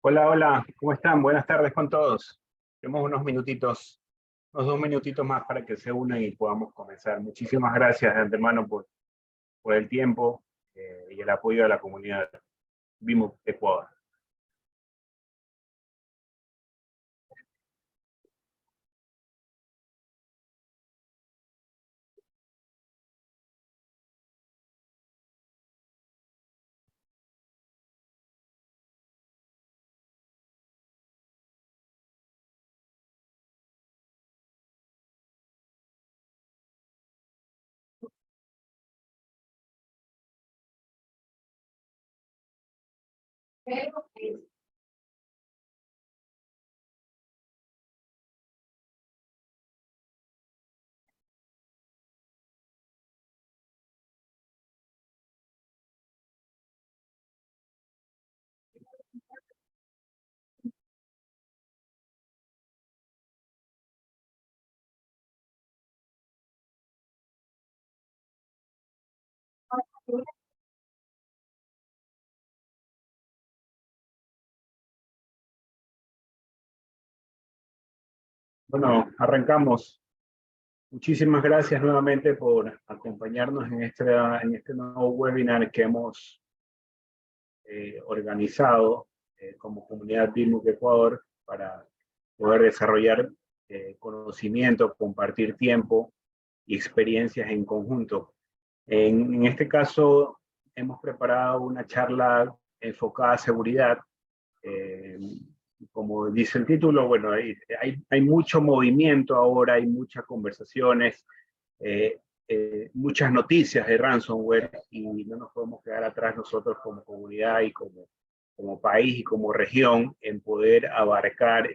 Hola, hola, ¿cómo están? Buenas tardes con todos. Tenemos unos 2 minutitos más para que se unan y podamos comenzar. Muchísimas gracias de antemano por el tiempo y el apoyo de la comunidad Vimos Ecuador. Bueno, arrancamos. Muchísimas gracias nuevamente por acompañarnos en este nuevo webinar que hemos organizado como comunidad Vimos Ecuador para poder desarrollar conocimiento, compartir tiempo y experiencias en conjunto. En este caso, hemos preparado una charla enfocada a seguridad. Eh, Como dice el título, bueno, hay mucho movimiento ahora, hay muchas conversaciones, eh, muchas noticias de ransomware y no nos podemos quedar atrás nosotros como comunidad y como país y como región en poder abarcar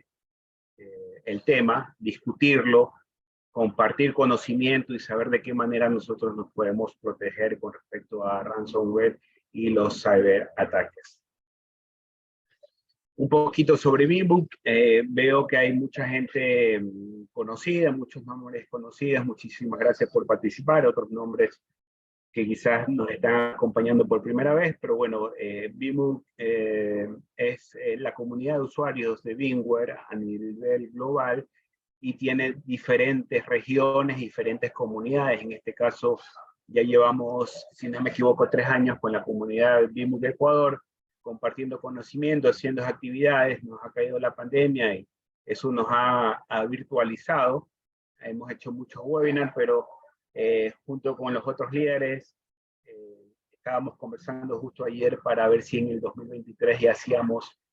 el tema, discutirlo, compartir conocimiento y saber de qué manera nosotros nos podemos proteger con respecto a ransomware y los cyberataques. Un poquito sobre Bimbook, veo que hay mucha gente conocida, muchos nombres conocidos, muchísimas gracias por participar, otros nombres que quizás nos están acompañando por primera vez, pero bueno, Bimbook es la comunidad de usuarios de VMware a nivel global y tiene diferentes regiones, diferentes comunidades. En este caso, ya llevamos, si no me equivoco, 3 años con la comunidad Vimos de Ecuador, compartiendo conocimiento, haciendo actividades. Nos ha caído la pandemia y eso nos ha virtualizado. Hemos hecho muchos webinars, pero junto con los otros líderes, estábamos conversando justo ayer para ver si en el 2023 ya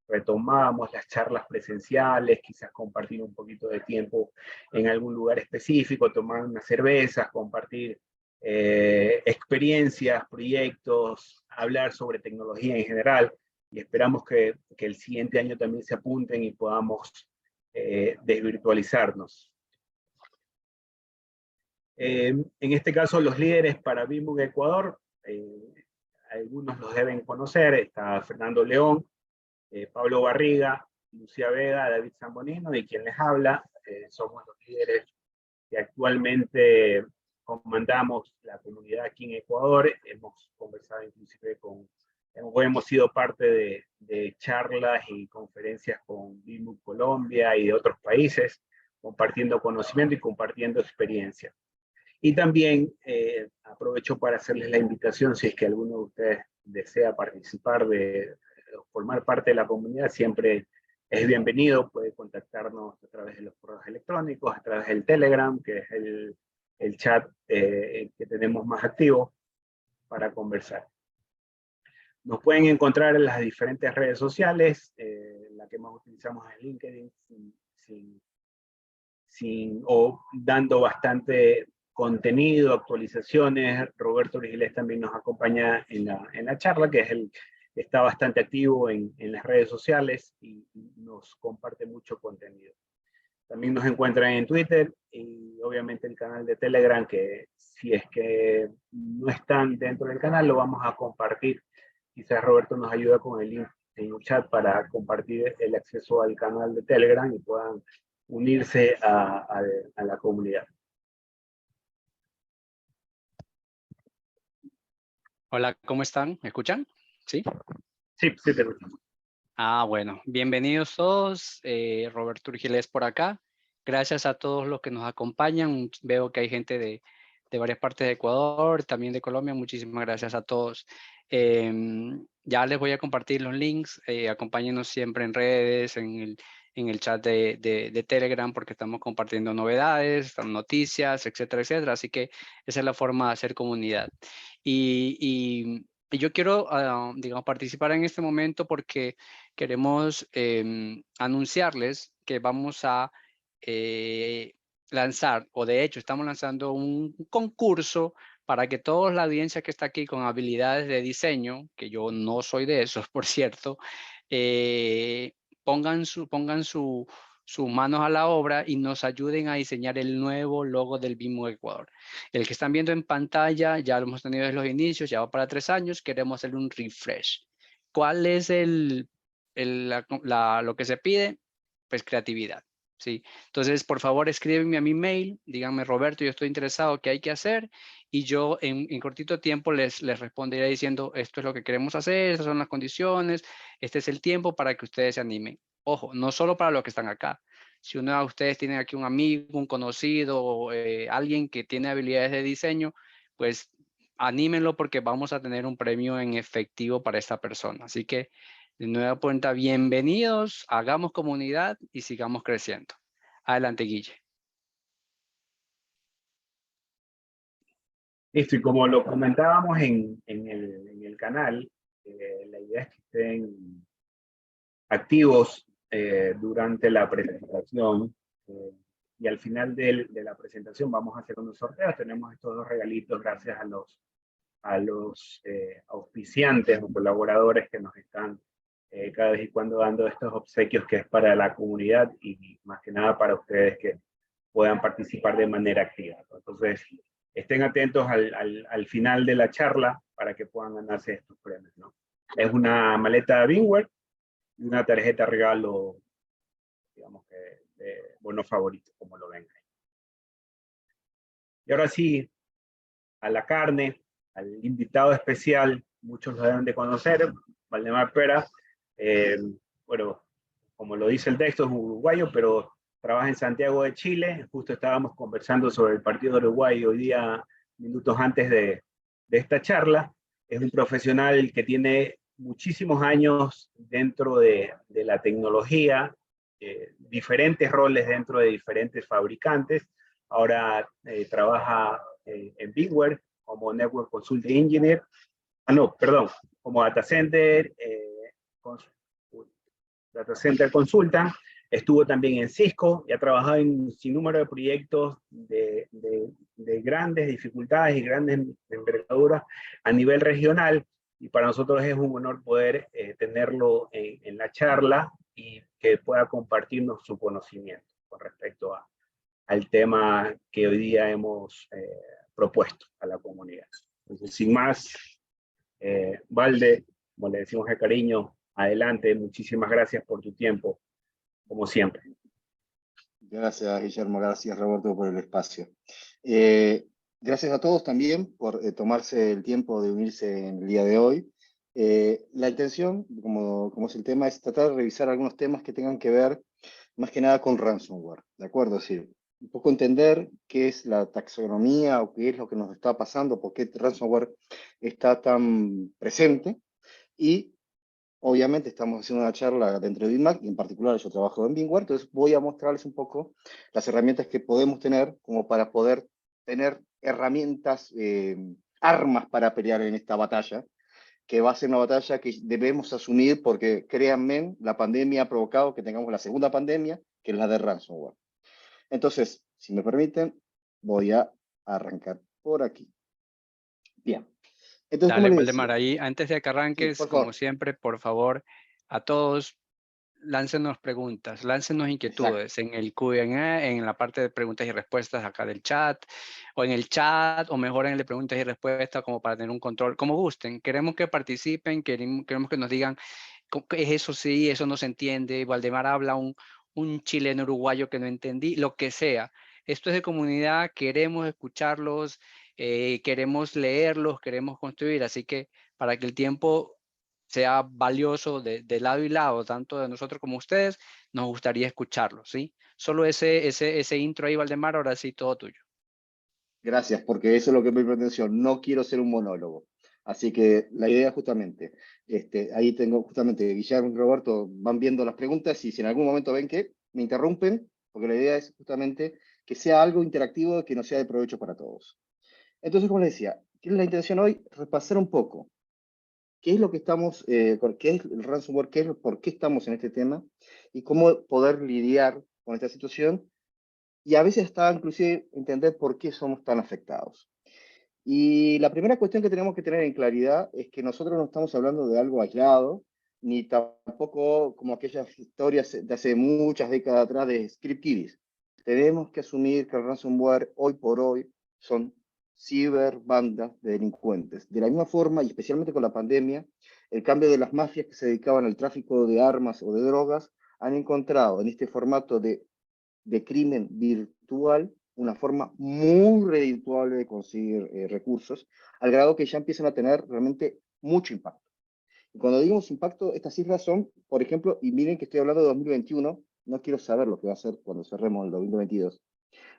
retomábamos las charlas presenciales, quizás compartir un poquito de tiempo en algún lugar específico, tomar unas cervezas, compartir experiencias, proyectos, hablar sobre tecnología en general, y esperamos que el siguiente año también se apunten y podamos desvirtualizarnos. En este caso, los líderes para Bimbo Ecuador, algunos los deben conocer, está Fernando León, Pablo Barriga, Lucía Vega, David Zambonino, y quien les habla. Somos los líderes que actualmente comandamos la comunidad aquí en Ecuador. Hemos conversado inclusive hemos sido parte de charlas y conferencias con Bimbo Colombia y de otros países, compartiendo conocimiento y compartiendo experiencia. Y también aprovecho para hacerles la invitación, si es que alguno de ustedes desea participar formar parte de la comunidad, siempre es bienvenido, puede contactarnos a través de los correos electrónicos, a través del Telegram, que es el chat que tenemos más activo para conversar. Nos pueden encontrar en las diferentes redes sociales, la que más utilizamos es LinkedIn, o dando bastante contenido, actualizaciones. Roberto Origiles también nos acompaña en la charla, que está bastante activo en las redes sociales y nos comparte mucho contenido. También nos encuentran en Twitter y obviamente el canal de Telegram, que si es que no están dentro del canal, lo vamos a compartir. Quizás Roberto nos ayuda con el link en el chat para compartir el acceso al canal de Telegram y puedan unirse a la comunidad. Hola, ¿cómo están? ¿Me escuchan? ¿Sí? Sí, sí te escuchamos. Bueno, bienvenidos todos. Roberto Urgilés por acá. Gracias a todos los que nos acompañan. Veo que hay gente de varias partes de Ecuador, también de Colombia. Muchísimas gracias a todos. Ya les voy a compartir los links. Acompáñenos siempre en redes, en el chat de Telegram, porque estamos compartiendo novedades, noticias, etcétera, etcétera. Así que esa es la forma de hacer comunidad. Y yo quiero, digamos, participar en este momento porque queremos anunciarles que vamos a lanzar, o de hecho estamos lanzando un concurso para que toda la audiencia que está aquí con habilidades de diseño, que yo no soy de esos, por cierto, pongan sus manos a la obra y nos ayuden a diseñar el nuevo logo del BIMO Ecuador. El que están viendo en pantalla ya lo hemos tenido desde los inicios, ya va para 3 años, queremos hacerle un refresh. ¿Cuál es lo que se pide? Pues creatividad, ¿sí? Entonces, por favor, escríbenme a mi mail, díganme, Roberto, yo estoy interesado, ¿qué hay que hacer? Y yo en cortito tiempo les responderé diciendo, esto es lo que queremos hacer, estas son las condiciones, este es el tiempo para que ustedes se animen. Ojo, no solo para los que están acá. Si uno de ustedes tiene aquí un amigo, un conocido, alguien que tiene habilidades de diseño, pues anímenlo porque vamos a tener un premio en efectivo para esta persona. Así que, de nueva cuenta, bienvenidos, hagamos comunidad y sigamos creciendo. Adelante, Guille. Listo, y como lo comentábamos en el canal, la idea es que estén activos durante la presentación, y al final de la presentación vamos a hacer unos sorteos. Tenemos estos 2 regalitos gracias a los auspiciantes o colaboradores que nos están cada vez y cuando dando estos obsequios, que es para la comunidad y más que nada para ustedes que puedan participar de manera activa. Entonces, estén atentos al final de la charla para que puedan ganarse estos premios, ¿no? Es una maleta BIMware y una tarjeta regalo, digamos que de bono favorito, como lo ven. Y ahora sí, a la carne, al invitado especial, muchos lo deben de conocer, Valdemar Pera. Bueno, como lo dice el texto, es un uruguayo, pero trabaja en Santiago de Chile. Justo estábamos conversando sobre el partido de Uruguay hoy día, minutos antes de esta charla. Es un profesional que tiene muchísimos años dentro de la tecnología, diferentes roles dentro de diferentes fabricantes. Ahora trabaja en VMware como Network Consulting Engineer. No, perdón, como Data Center, Data Center Consultant. Estuvo también en Cisco y ha trabajado en un sinnúmero de proyectos de grandes dificultades y grandes envergaduras a nivel regional. Y para nosotros es un honor poder tenerlo en la charla y que pueda compartirnos su conocimiento con respecto al tema que hoy día hemos propuesto a la comunidad. Entonces, sin más, Valde, como le decimos de cariño, adelante, muchísimas gracias por tu tiempo, como siempre. Gracias, Guillermo, gracias, Roberto, por el espacio. Gracias a todos también por tomarse el tiempo de unirse en el día de hoy. La intención, como es el tema, es tratar de revisar algunos temas que tengan que ver más que nada con ransomware, ¿de acuerdo? Es decir, un poco entender qué es la taxonomía o qué es lo que nos está pasando, por qué ransomware está tan presente. Y obviamente estamos haciendo una charla dentro de BIMAC, y en particular yo trabajo en VMware, entonces voy a mostrarles un poco las herramientas que podemos tener como para poder tener herramientas, armas para pelear en esta batalla, que va a ser una batalla que debemos asumir porque, créanme, la pandemia ha provocado que tengamos la segunda pandemia, que es la de ransomware. Entonces, si me permiten, voy a arrancar por aquí. Bien. Entonces, Dale, como les Valdemar, decía, ahí antes de que sí, arranques, por como favor. siempre, por favor, a todos, láncenos preguntas, láncenos Exacto. inquietudes en el Q&A, en la parte de preguntas y respuestas acá del chat, o en el chat, o mejor en el de preguntas y respuestas, como para tener un control, como gusten. Queremos que participen, queremos que nos digan, ¿qué es eso? Sí, eso no se entiende. Valdemar habla un chileno uruguayo que no entendí, lo que sea. Esto es de comunidad, queremos escucharlos, queremos leerlos, queremos construir, así que para que el tiempo sea valioso de lado y lado, tanto de nosotros como ustedes, nos gustaría escucharlo, ¿sí? Solo ese intro ahí, Valdemar, ahora sí, todo tuyo. Gracias, porque eso es lo que me pretensión. No quiero ser un monólogo. Así que la idea justamente, ahí tengo justamente Guillermo y Roberto van viendo las preguntas y si en algún momento ven que me interrumpen, porque la idea es justamente que sea algo interactivo que no sea de provecho para todos. Entonces, como les decía, ¿qué es la intención hoy? Repasar un poco qué es lo que estamos, qué es el ransomware, por qué estamos en este tema y cómo poder lidiar con esta situación y a veces hasta inclusive entender por qué somos tan afectados. Y la primera cuestión que tenemos que tener en claridad es que nosotros no estamos hablando de algo aislado, ni tampoco como aquellas historias de hace muchas décadas atrás de script kiddies. Tenemos que asumir que el ransomware hoy por hoy son ciberbandas de delincuentes. De la misma forma, y especialmente con la pandemia, el cambio de las mafias que se dedicaban al tráfico de armas o de drogas han encontrado en este formato de crimen virtual una forma muy redituable de conseguir recursos, al grado que ya empiezan a tener realmente mucho impacto. Y cuando digamos impacto, estas cifras son, por ejemplo, y miren que estoy hablando de 2021, no quiero saber lo que va a ser cuando cerremos el 2022,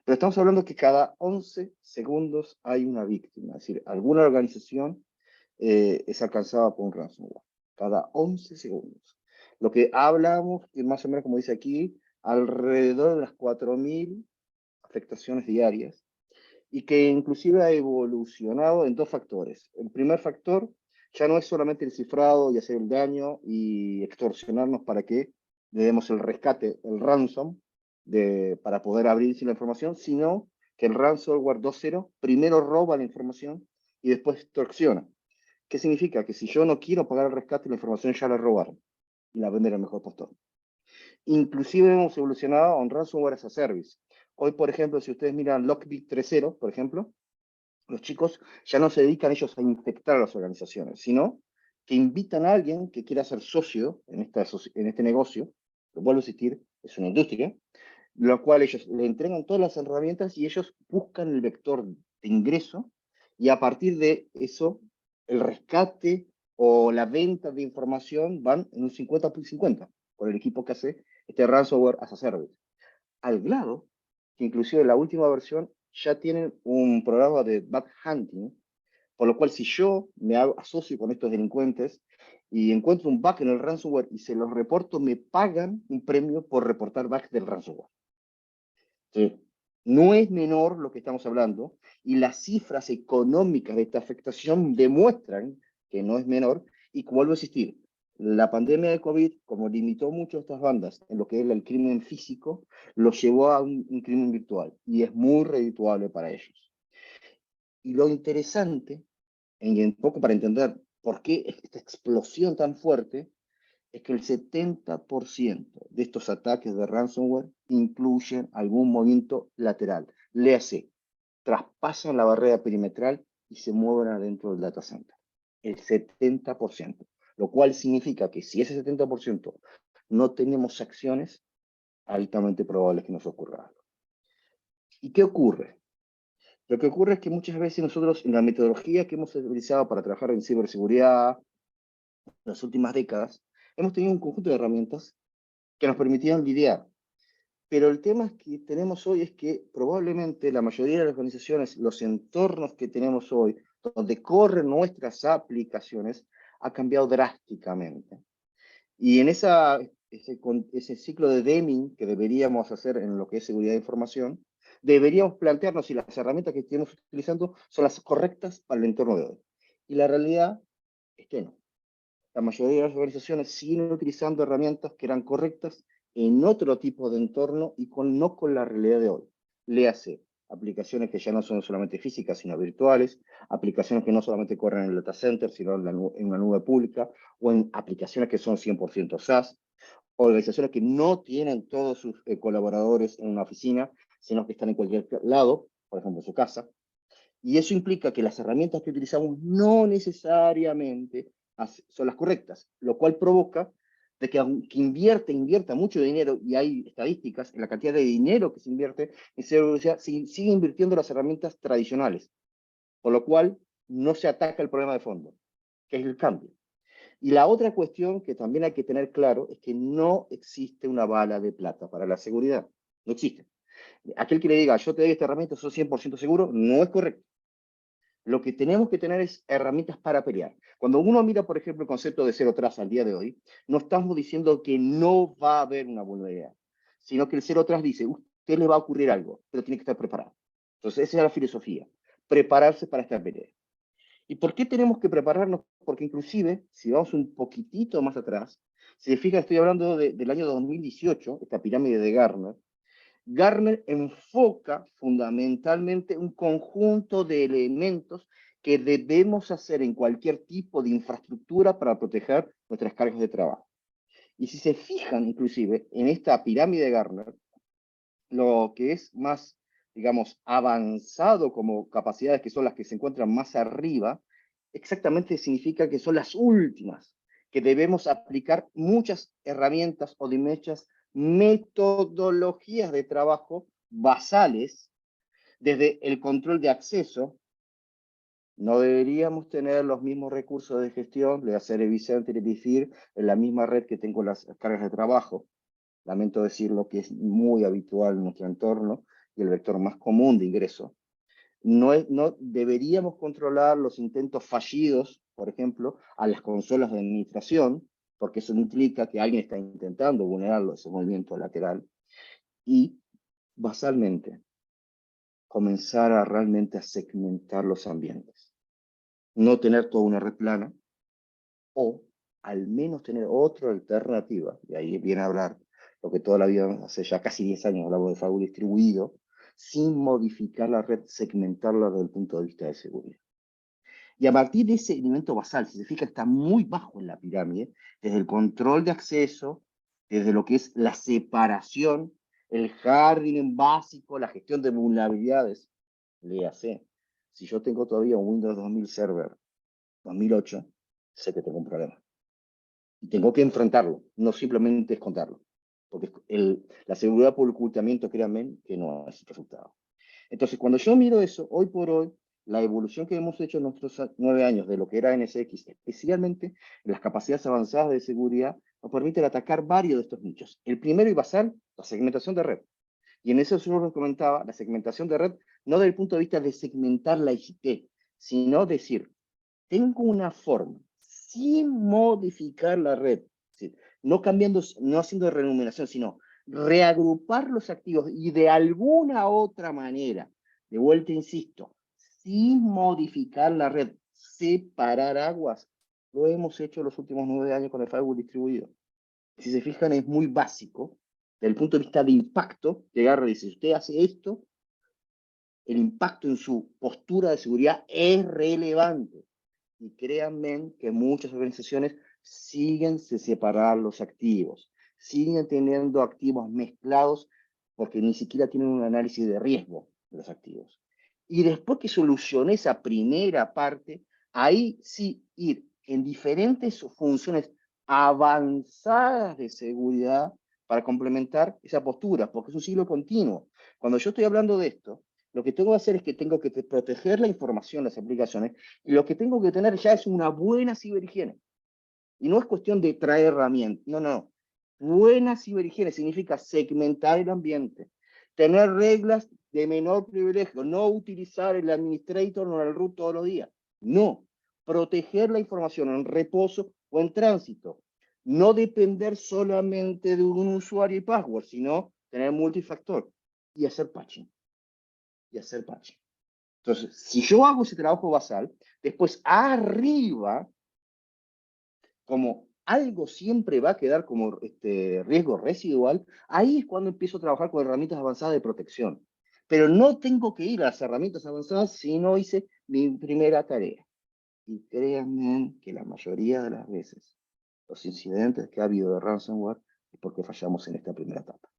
pero estamos hablando que cada 11 segundos hay una víctima, es decir, alguna organización es alcanzada por un ransomware. Cada 11 segundos. Lo que hablamos, que más o menos como dice aquí, alrededor de las 4.000 afectaciones diarias y que inclusive ha evolucionado en dos factores. El primer factor ya no es solamente el cifrado y hacer el daño y extorsionarnos para que le demos el rescate, el ransom, para poder abrirse la información, sino que el ransomware 2.0 primero roba la información y después extorsiona. ¿Qué significa? Que si yo no quiero pagar el rescate, la información ya la robaron y la venden al mejor postor. Inclusive hemos evolucionado a un ransomware as a service. Hoy, por ejemplo, si ustedes miran Lockbit 3.0, por ejemplo, los chicos ya no se dedican ellos a infectar a las organizaciones, sino que invitan a alguien que quiera ser socio en este negocio, lo vuelvo a insistir, es una industria, lo cual ellos le entregan todas las herramientas y ellos buscan el vector de ingreso y a partir de eso, el rescate o la venta de información van en un 50-50 con el equipo que hace este ransomware as a service. Al grado que inclusive la última versión ya tienen un programa de bug hunting, por lo cual si yo me asocio con estos delincuentes y encuentro un bug en el ransomware y se los reporto, me pagan un premio por reportar bugs del ransomware. Sí. No es menor lo que estamos hablando y las cifras económicas de esta afectación demuestran que no es menor y vuelvo a insistir, la pandemia de COVID, como limitó mucho a estas bandas en lo que es el crimen físico, lo llevó a un crimen virtual y es muy redituable para ellos. Y lo interesante, y un poco para entender por qué esta explosión tan fuerte, es que el 70% de estos ataques de ransomware incluyen algún movimiento lateral. Léase, traspasan la barrera perimetral y se mueven adentro del data center. El 70%. Lo cual significa que si ese 70% no tenemos acciones, altamente probable es que nos ocurra algo. ¿Y qué ocurre? Lo que ocurre es que muchas veces nosotros, en la metodología que hemos utilizado para trabajar en ciberseguridad en las últimas décadas, hemos tenido un conjunto de herramientas que nos permitían lidiar. Pero el tema que tenemos hoy es que probablemente la mayoría de las organizaciones, los entornos que tenemos hoy, donde corren nuestras aplicaciones, ha cambiado drásticamente. Y en ese ciclo de Deming que deberíamos hacer en lo que es seguridad de información, deberíamos plantearnos si las herramientas que estamos utilizando son las correctas para el entorno de hoy. Y la realidad es que no. La mayoría de las organizaciones siguen utilizando herramientas que eran correctas en otro tipo de entorno y no con la realidad de hoy. Léase, aplicaciones que ya no son solamente físicas, sino virtuales, aplicaciones que no solamente corren en el data center, sino en una nube pública, o en aplicaciones que son 100% SaaS, organizaciones que no tienen todos sus colaboradores en una oficina, sino que están en cualquier lado, por ejemplo, en su casa. Y eso implica que las herramientas que utilizamos no necesariamente son las correctas, lo cual provoca de que aunque invierta mucho dinero, y hay estadísticas en la cantidad de dinero que se invierte en ciberseguridad, sigue invirtiendo las herramientas tradicionales, por lo cual no se ataca el problema de fondo, que es el cambio. Y la otra cuestión que también hay que tener claro es que no existe una bala de plata para la seguridad. No existe. Aquel que le diga, yo te doy esta herramienta, soy 100% seguro, no es correcto. Lo que tenemos que tener es herramientas para pelear. Cuando uno mira, por ejemplo, el concepto de Zero Trust al día de hoy, no estamos diciendo que no va a haber una vulnerabilidad, sino que el Zero Trust dice, usted le va a ocurrir algo, pero tiene que estar preparado. Entonces, esa es la filosofía, prepararse para esta pelea. ¿Y por qué tenemos que prepararnos? Porque inclusive, si vamos un poquitito más atrás, si se fija, estoy hablando del año 2018, esta pirámide de Gartner. Gartner enfoca fundamentalmente un conjunto de elementos que debemos hacer en cualquier tipo de infraestructura para proteger nuestras cargas de trabajo. Y si se fijan inclusive en esta pirámide de Gartner, lo que es más, digamos, avanzado como capacidades, que son las que se encuentran más arriba, exactamente significa que son las últimas, que debemos aplicar muchas herramientas o muchas metodologías de trabajo basales, desde el control de acceso. No deberíamos tener los mismos recursos de gestión, de hacer Vicente y decir en la misma red que tengo las cargas de trabajo. Lamento decirlo, que es muy habitual en nuestro entorno y el vector más común de ingreso. No deberíamos controlar los intentos fallidos, por ejemplo, a las consolas de administración, porque eso implica que alguien está intentando vulnerarlo, ese movimiento lateral, y basalmente comenzar a realmente a segmentar los ambientes. No tener toda una red plana, o al menos tener otra alternativa, y ahí viene a hablar lo que toda la vida, hace ya casi 10 años hablamos de firewall distribuido, sin modificar la red, segmentarla desde el punto de vista de seguridad. Y a partir de ese elemento basal, si se fija, está muy bajo en la pirámide, desde el control de acceso, desde lo que es la separación, el hardening básico, la gestión de vulnerabilidades. Léase, si yo tengo todavía un Windows 2000 Server 2008, sé que tengo un problema. Y tengo que enfrentarlo, no simplemente esconderlo. Porque la seguridad por ocultamiento, créanme, que no es el resultado. Entonces, cuando yo miro eso, hoy por hoy, la evolución que hemos hecho en nuestros 9 años de lo que era NSX, especialmente en las capacidades avanzadas de seguridad, nos permite atacar varios de estos nichos. El primero y basal, la segmentación de red. Y en eso yo les comentaba, la segmentación de red, no desde el punto de vista de segmentar la ICT, sino decir, tengo una forma, sin modificar la red, es decir, no cambiando, no haciendo renumeración, sino reagrupar los activos y de alguna otra manera, de vuelta insisto, sin modificar la red, separar aguas. Lo hemos hecho los últimos 9 años con el firewall distribuido. Si se fijan, es muy básico, desde el punto de vista de impacto, llegar y decir, si usted hace esto, el impacto en su postura de seguridad es relevante. Y créanme que muchas organizaciones siguen sin separar los activos, siguen teniendo activos mezclados porque ni siquiera tienen un análisis de riesgo de los activos. Y después que solucione esa primera parte, ahí sí ir en diferentes funciones avanzadas de seguridad para complementar esa postura, porque es un ciclo continuo. Cuando yo estoy hablando de esto, lo que tengo que hacer es que tengo que proteger la información, las aplicaciones, y lo que tengo que tener ya es una buena ciberhigiene. Y no es cuestión de traer herramientas, no. Buena ciberhigiene significa segmentar el ambiente, tener reglas de menor privilegio, no utilizar el administrator o el root todos los días. No, proteger la información en reposo o en tránsito. No depender solamente de un usuario y password, sino tener multifactor y hacer patching. Entonces, si yo hago ese trabajo basal, después arriba, como algo siempre va a quedar como riesgo residual, ahí es cuando empiezo a trabajar con herramientas avanzadas de protección. Pero no tengo que ir a las herramientas avanzadas si no hice mi primera tarea. Y créanme que la mayoría de las veces, los incidentes que ha habido de ransomware es porque fallamos en esta primera etapa.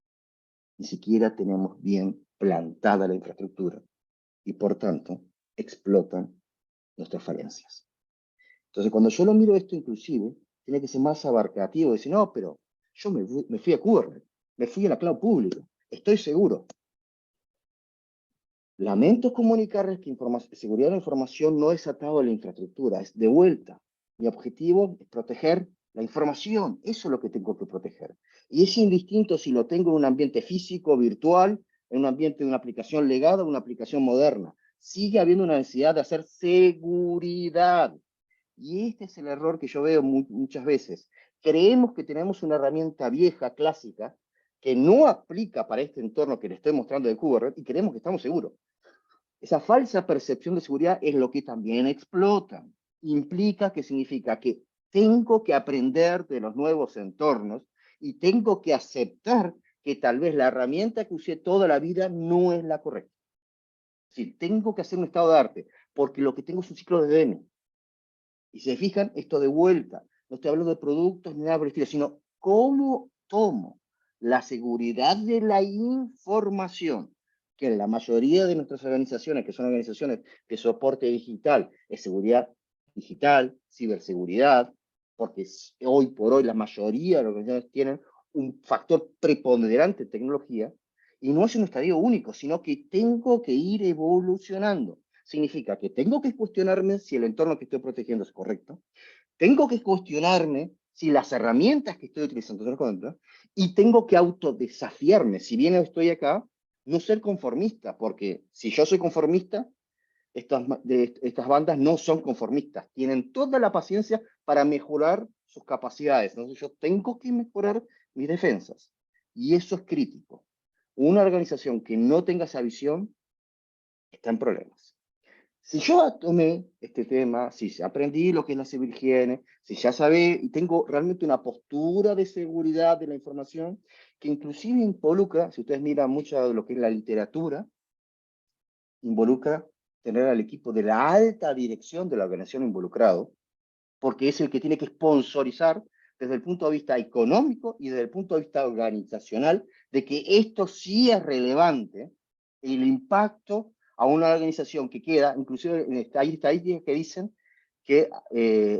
Ni siquiera tenemos bien plantada la infraestructura y por tanto explotan nuestras falencias. Entonces, cuando yo lo miro esto inclusive, tiene que ser más abarcativo, decir, no, pero yo me fui a Kubernetes, me fui a la cloud pública, estoy seguro. Lamento comunicarles que seguridad de la información no es atado a la infraestructura, es de vuelta. Mi objetivo es proteger la información, eso es lo que tengo que proteger. Y es indistinto si lo tengo en un ambiente físico, virtual, en un ambiente de una aplicación legada o una aplicación moderna. Sigue habiendo una necesidad de hacer seguridad. Y este es el error que yo veo muchas veces. Creemos que tenemos una herramienta vieja, clásica, que no aplica para este entorno que le estoy mostrando de Kubernetes y creemos que estamos seguros. Esa falsa percepción de seguridad es lo que también explota. Implica que significa que tengo que aprender de los nuevos entornos y tengo que aceptar que tal vez la herramienta que usé toda la vida no es la correcta. Sí, tengo que hacer un estado de arte, porque lo que tengo es un ciclo de DM. Y si se fijan, esto de vuelta, no estoy hablando de productos ni nada por el estilo, sino cómo tomo la seguridad de la información, que en la mayoría de nuestras organizaciones, que son organizaciones de soporte digital, es seguridad digital, ciberseguridad, porque hoy por hoy la mayoría de las organizaciones tienen un factor preponderante de tecnología, y no es un estadio único, sino que tengo que ir evolucionando. Significa que tengo que cuestionarme si el entorno que estoy protegiendo es correcto, tengo que cuestionarme si las herramientas que estoy utilizando son correctas, y tengo que autodesafiarme, si bien estoy acá, no ser conformista, porque si yo soy conformista, estas bandas no son conformistas, tienen toda la paciencia para mejorar sus capacidades. Entonces yo tengo que mejorar mis defensas, y eso es crítico. Una organización que no tenga esa visión está en problemas. Si yo tomé este tema, si aprendí lo que es la ciberhigiene, si ya sabé y tengo realmente una postura de seguridad de la información, que inclusive involucra, si ustedes miran mucho de lo que es la literatura, involucra tener al equipo de la alta dirección de la organización involucrado, porque es el que tiene que sponsorizar desde el punto de vista económico y desde el punto de vista organizacional, de que esto sí es relevante, el impacto a una organización que queda, inclusive hay estadísticas que dicen que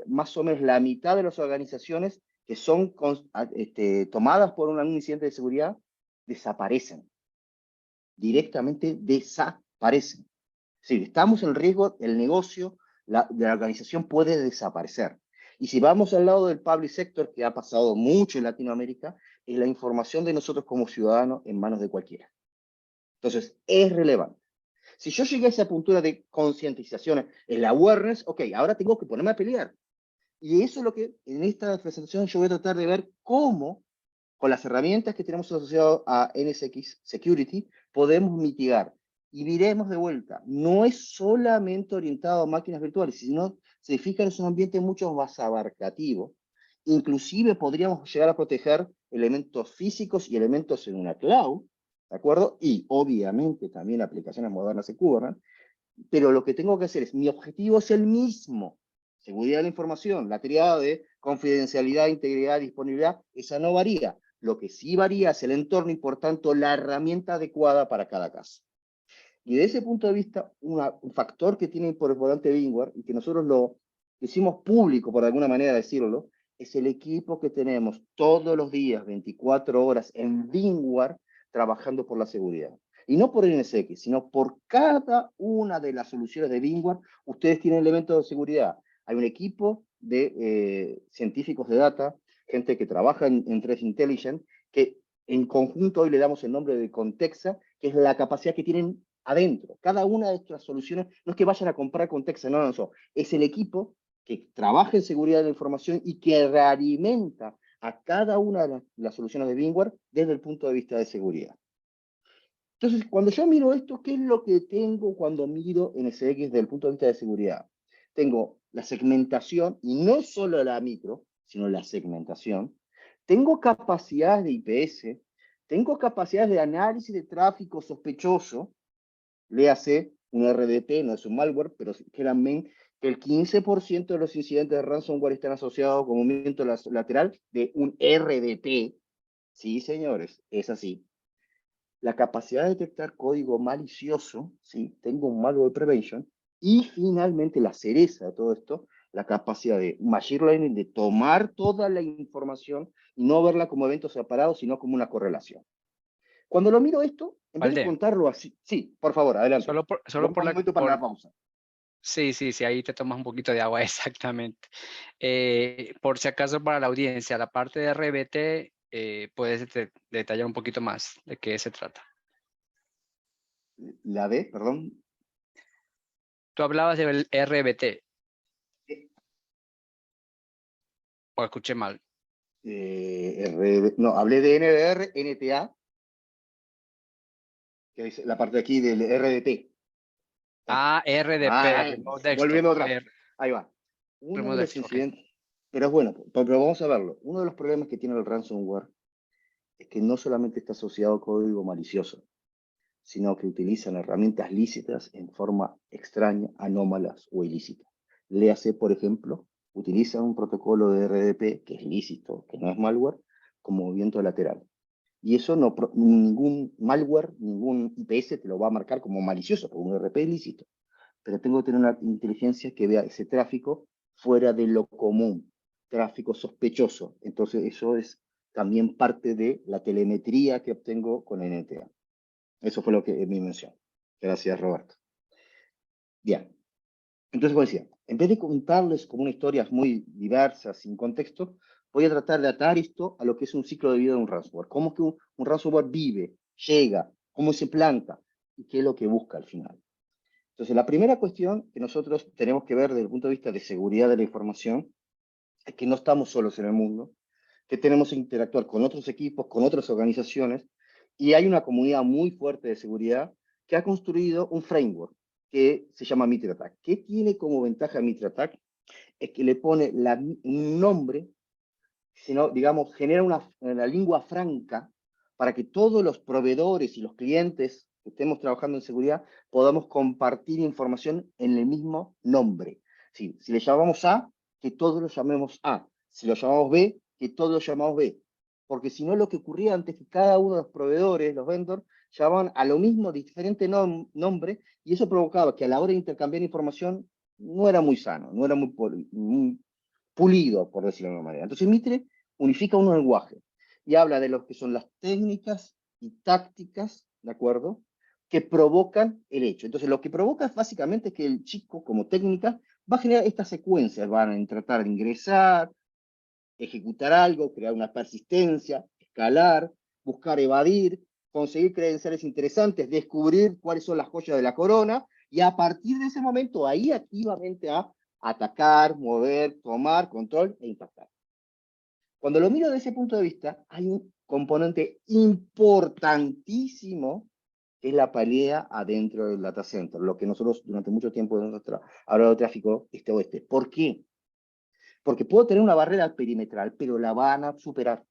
más o menos la mitad de las organizaciones que son tomadas por un incidente de seguridad desaparecen, directamente desaparecen. Si estamos en riesgo, el negocio de la organización puede desaparecer. Y si vamos al lado del public sector, que ha pasado mucho en Latinoamérica, es la información de nosotros como ciudadanos en manos de cualquiera. Entonces, es relevante. Si yo llegué a esa puntura de concientización, el awareness, ok, ahora tengo que ponerme a pelear. Y eso es lo que en esta presentación yo voy a tratar de ver cómo, con las herramientas que tenemos asociadas a NSX Security, podemos mitigar. Y viremos de vuelta, no es solamente orientado a máquinas virtuales, sino, se fijan, es un ambiente mucho más abarcativo. Inclusive podríamos llegar a proteger elementos físicos y elementos en una cloud, ¿de acuerdo? Y obviamente también aplicaciones modernas en Kubernetes, pero lo que tengo que hacer es, mi objetivo es el mismo, seguridad de la información, la triada de confidencialidad, integridad, disponibilidad, esa no varía. Lo que sí varía es el entorno y por tanto la herramienta adecuada para cada caso. Y de ese punto de vista, un factor que tiene por delante VMware, y que nosotros lo hicimos público, por alguna manera decirlo, es el equipo que tenemos todos los días, 24 horas, en VMware, trabajando por la seguridad. Y no por NSX, sino por cada una de las soluciones de VMware, ustedes tienen elementos de seguridad. Hay un equipo de científicos de data, gente que trabaja en Threat Intelligence, que en conjunto hoy le damos el nombre de Contexa, que es la capacidad que tienen adentro. Cada una de estas soluciones no es que vayan a comprar Contexa, no, es el equipo que trabaja en seguridad de la información y que realimenta a cada una de las soluciones de VMware desde el punto de vista de seguridad. Entonces, cuando yo miro esto, ¿qué es lo que tengo cuando miro NSX desde el punto de vista de seguridad? Tengo la segmentación, y no solo la micro, sino la segmentación. Tengo capacidades de IPS, tengo capacidades de análisis de tráfico sospechoso, léase un RDP, no es un malware, pero generalmente que el 15% de los incidentes de ransomware están asociados con movimiento lateral de un RDP. Sí, señores, es así. La capacidad de detectar código malicioso, ¿sí? Tengo un malware prevention, y finalmente la cereza de todo esto, la capacidad de machine learning de tomar toda la información y no verla como eventos separados, sino como una correlación. Cuando lo miro esto, en vez de Valde, contarlo así, sí, por favor, adelante. solo por Vamos a un momento para la pausa. Sí, ahí te tomas un poquito de agua, exactamente. Por si acaso para la audiencia, la parte de RBT, puedes detallar un poquito más de qué se trata. La D, perdón. Tú hablabas del RBT, o escuché mal. No, hablé de NDR, NTA, que es la parte de aquí del RDT. Ah, RDP, Remote Desktop. Volviendo atrás. Ahí va. Uno de Remote los Desktop, ok. incidentes, pero es bueno, pero vamos a verlo. Uno de los problemas que tiene el ransomware es que no solamente está asociado a código malicioso, sino que utilizan herramientas lícitas en forma extraña, anómalas o ilícitas. Léase, por ejemplo, utilizan un protocolo de RDP que es lícito, que no es malware, como movimiento lateral. Y eso no, ningún malware, ningún IPS te lo va a marcar como malicioso, porque un RP es lícito. Pero tengo que tener una inteligencia que vea ese tráfico fuera de lo común, tráfico sospechoso. Entonces eso es también parte de la telemetría que obtengo con NTA. Eso fue lo que mi mención. Gracias, Roberto. Bien. Entonces, como decía, en vez de contarles como una historias muy diversas, sin contexto, voy a tratar de atar esto a lo que es un ciclo de vida de un ransomware. Cómo es que un ransomware vive, llega, cómo se planta y qué es lo que busca al final. Entonces, la primera cuestión que nosotros tenemos que ver desde el punto de vista de seguridad de la información es que no estamos solos en el mundo, que tenemos que interactuar con otros equipos, con otras organizaciones, y hay una comunidad muy fuerte de seguridad que ha construido un framework que se llama Mitre Attack. ¿Qué tiene como ventaja Mitre Attack? Es que le pone un nombre, sino, digamos, genera una lengua franca para que todos los proveedores y los clientes que estemos trabajando en seguridad podamos compartir información en el mismo nombre. Sí, si le llamamos A, que todos lo llamemos A. Si lo llamamos B, que todos lo llamamos B. Porque si no, lo que ocurría antes es que cada uno de los proveedores, los vendors, llamaban a lo mismo diferente nombre, y eso provocaba que a la hora de intercambiar información no era muy sano, no era muy pulido, por decirlo de alguna manera. Entonces Mitre unifica un lenguaje y habla de lo que son las técnicas y tácticas, ¿de acuerdo?, que provocan el hecho. Entonces lo que provoca básicamente es que el chico, como técnica, va a generar estas secuencias, van a tratar de ingresar, ejecutar algo, crear una persistencia, escalar, buscar evadir, conseguir credenciales interesantes, descubrir cuáles son las joyas de la corona, y a partir de ese momento, ahí activamente a atacar, mover, tomar control e impactar. Cuando lo miro desde ese punto de vista, hay un componente importantísimo que es la pelea adentro del data center, lo que nosotros durante mucho tiempo hemos hablado de tráfico este-oeste. ¿Por qué? Porque puedo tener una barrera perimetral, pero la van a superar.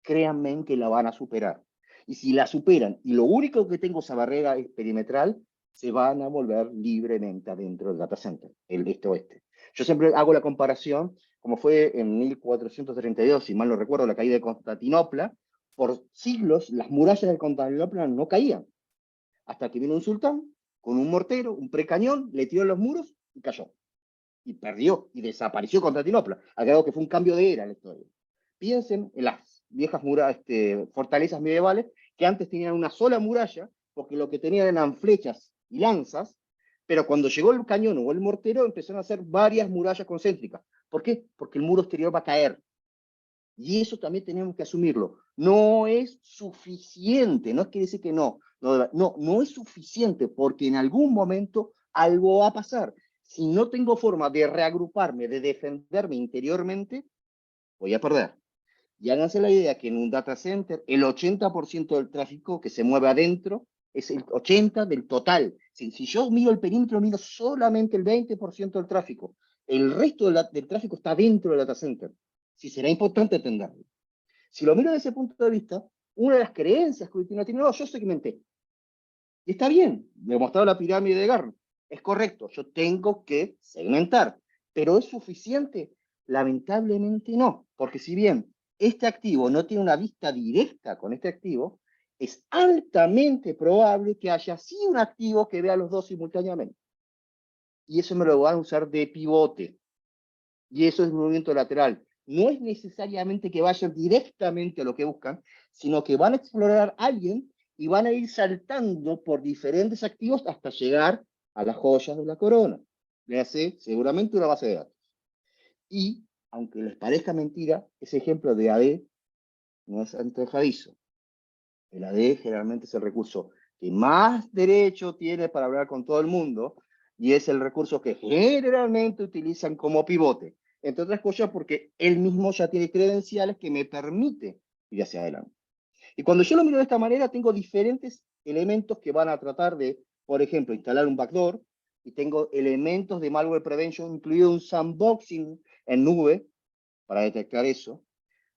Créanme que la van a superar. Y si la superan, y lo único que tengo esa barrera es perimetral, se van a volver libremente adentro del data center, el este-oeste. Yo siempre hago la comparación, como fue en 1432, si mal no recuerdo, la caída de Constantinopla. Por siglos, las murallas de Constantinopla no caían. Hasta que vino un sultán con un mortero, un precañón, le tiró los muros y cayó. Y perdió, y desapareció Constantinopla, al grado que fue un cambio de era en la historia. Piensen en las viejas fortalezas medievales, que antes tenían una sola muralla, porque lo que tenían eran flechas y lanzas, pero cuando llegó el cañón o el mortero, empezaron a hacer varias murallas concéntricas. ¿Por qué? Porque el muro exterior va a caer. Y eso también tenemos que asumirlo. No es suficiente, no quiere decir que no es suficiente, porque en algún momento algo va a pasar. Si no tengo forma de reagruparme, de defenderme interiormente, voy a perder. Y háganse la idea que en un data center, el 80% del tráfico que se mueve adentro es el 80% del total. Si yo miro el perímetro, miro solamente el 20% del tráfico. El resto del tráfico está dentro del data center. Sí, será importante entenderlo. Si lo miro desde ese punto de vista, una de las creencias que uno tiene, no, yo segmenté. Y está bien, me he mostrado la pirámide de Gartner. Es correcto, yo tengo que segmentar. ¿Pero es suficiente? Lamentablemente no, porque si bien este activo no tiene una vista directa con este activo, es altamente probable que haya sí un activo que vea los dos simultáneamente. Y eso me lo van a usar de pivote. Y eso es movimiento lateral. No es necesariamente que vayan directamente a lo que buscan, sino que van a explorar a alguien y van a ir saltando por diferentes activos hasta llegar a las joyas de la corona. le hace seguramente una base de datos. Y, aunque les parezca mentira, ese ejemplo de AD no es antojadizo. El AD generalmente es el recurso que más derecho tiene para hablar con todo el mundo y es el recurso que generalmente utilizan como pivote. Entre otras cosas porque él mismo ya tiene credenciales que me permite ir hacia adelante. Y cuando yo lo miro de esta manera, tengo diferentes elementos que van a tratar de, por ejemplo, instalar un backdoor, y tengo elementos de malware prevention, incluido un sandboxing en nube para detectar eso.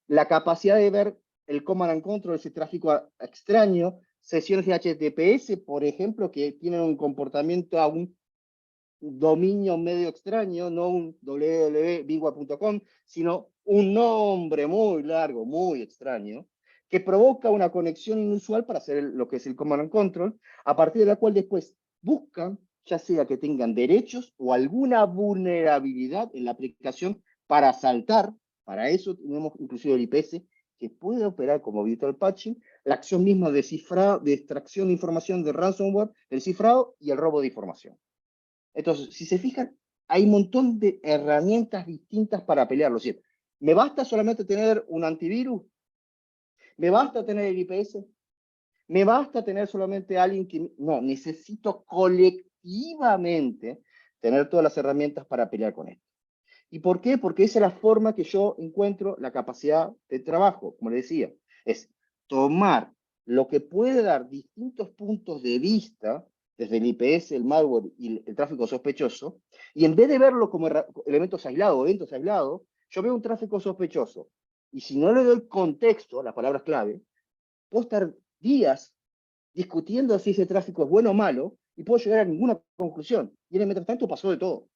La capacidad de ver el command and control, ese tráfico extraño, sesiones de HTTPS, por ejemplo, que tienen un comportamiento a un dominio medio extraño, no un www.bingua.com, sino un nombre muy largo, muy extraño, que provoca una conexión inusual para hacer lo que es el command and control, a partir de la cual después buscan, ya sea que tengan derechos o alguna vulnerabilidad en la aplicación para saltar. Para eso tenemos inclusive el IPS, que puede operar como virtual patching, la acción misma de cifrado, de extracción de información de ransomware, el cifrado y el robo de información. Entonces, si se fijan, hay un montón de herramientas distintas para pelearlo. Es decir, ¿me basta solamente tener un antivirus? ¿Me basta tener el IPS? ¿Me basta tener solamente alguien que... No, necesito colectivamente tener todas las herramientas para pelear con esto. ¿Y por qué? Porque esa es la forma que yo encuentro la capacidad de trabajo, como le decía. Es tomar lo que puede dar distintos puntos de vista, desde el IPS, el malware y el tráfico sospechoso, y en vez de verlo como elementos aislados, eventos aislados, yo veo un tráfico sospechoso. Y si no le doy contexto, las palabras clave, puedo estar días discutiendo si ese tráfico es bueno o malo, y puedo llegar a ninguna conclusión. Y en el mientras tanto pasó de todo.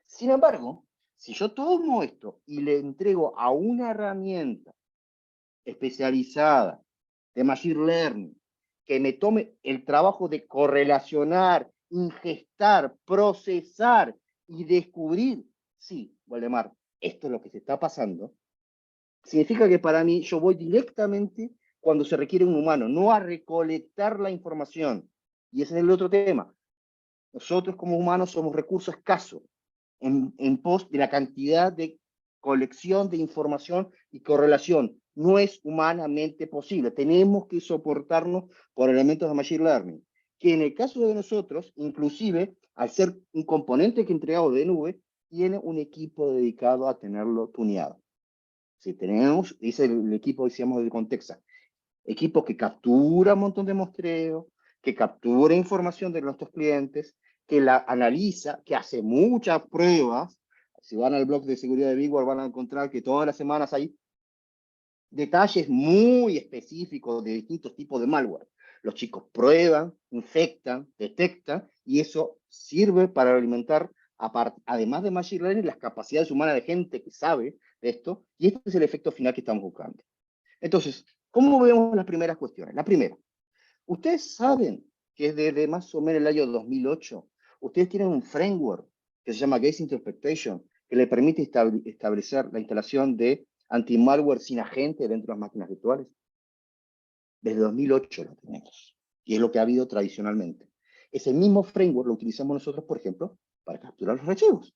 Sin embargo, si yo tomo esto y le entrego a una herramienta especializada de Machine Learning, que me tome el trabajo de correlacionar, ingestar, procesar y descubrir, sí, Waldemar, esto es lo que se está pasando, significa que para mí yo voy directamente cuando se requiere un humano, no a recolectar la información. Y ese es el otro tema. Nosotros como humanos somos recursos escasos en pos de la cantidad de colección de información y correlación. No es humanamente posible. Tenemos que soportarnos por elementos de Machine Learning, que en el caso de nosotros, inclusive, al ser un componente que entregamos de nube, tiene un equipo dedicado a tenerlo tuneado. Si tenemos, dice el equipo, decíamos, de Contexa, equipo que captura un montón de muestreo, que captura información de nuestros clientes, que la analiza, que hace muchas pruebas. Si van al blog de seguridad de Bingua van a encontrar que todas las semanas hay detalles muy específicos de distintos tipos de malware. Los chicos prueban, infectan, detectan, y eso sirve para alimentar, además de Machine Learning, las capacidades humanas de gente que sabe de esto, y este es el efecto final que estamos buscando. Entonces, ¿cómo vemos las primeras cuestiones? La primera, ustedes saben que desde más o menos el año 2008, ustedes tienen un framework que se llama Gaze Interpretation, que le permite establecer la instalación de anti-malware sin agente dentro de las máquinas virtuales. Desde 2008 lo tenemos, y es lo que ha habido tradicionalmente. Ese mismo framework lo utilizamos nosotros, por ejemplo, para capturar los archivos.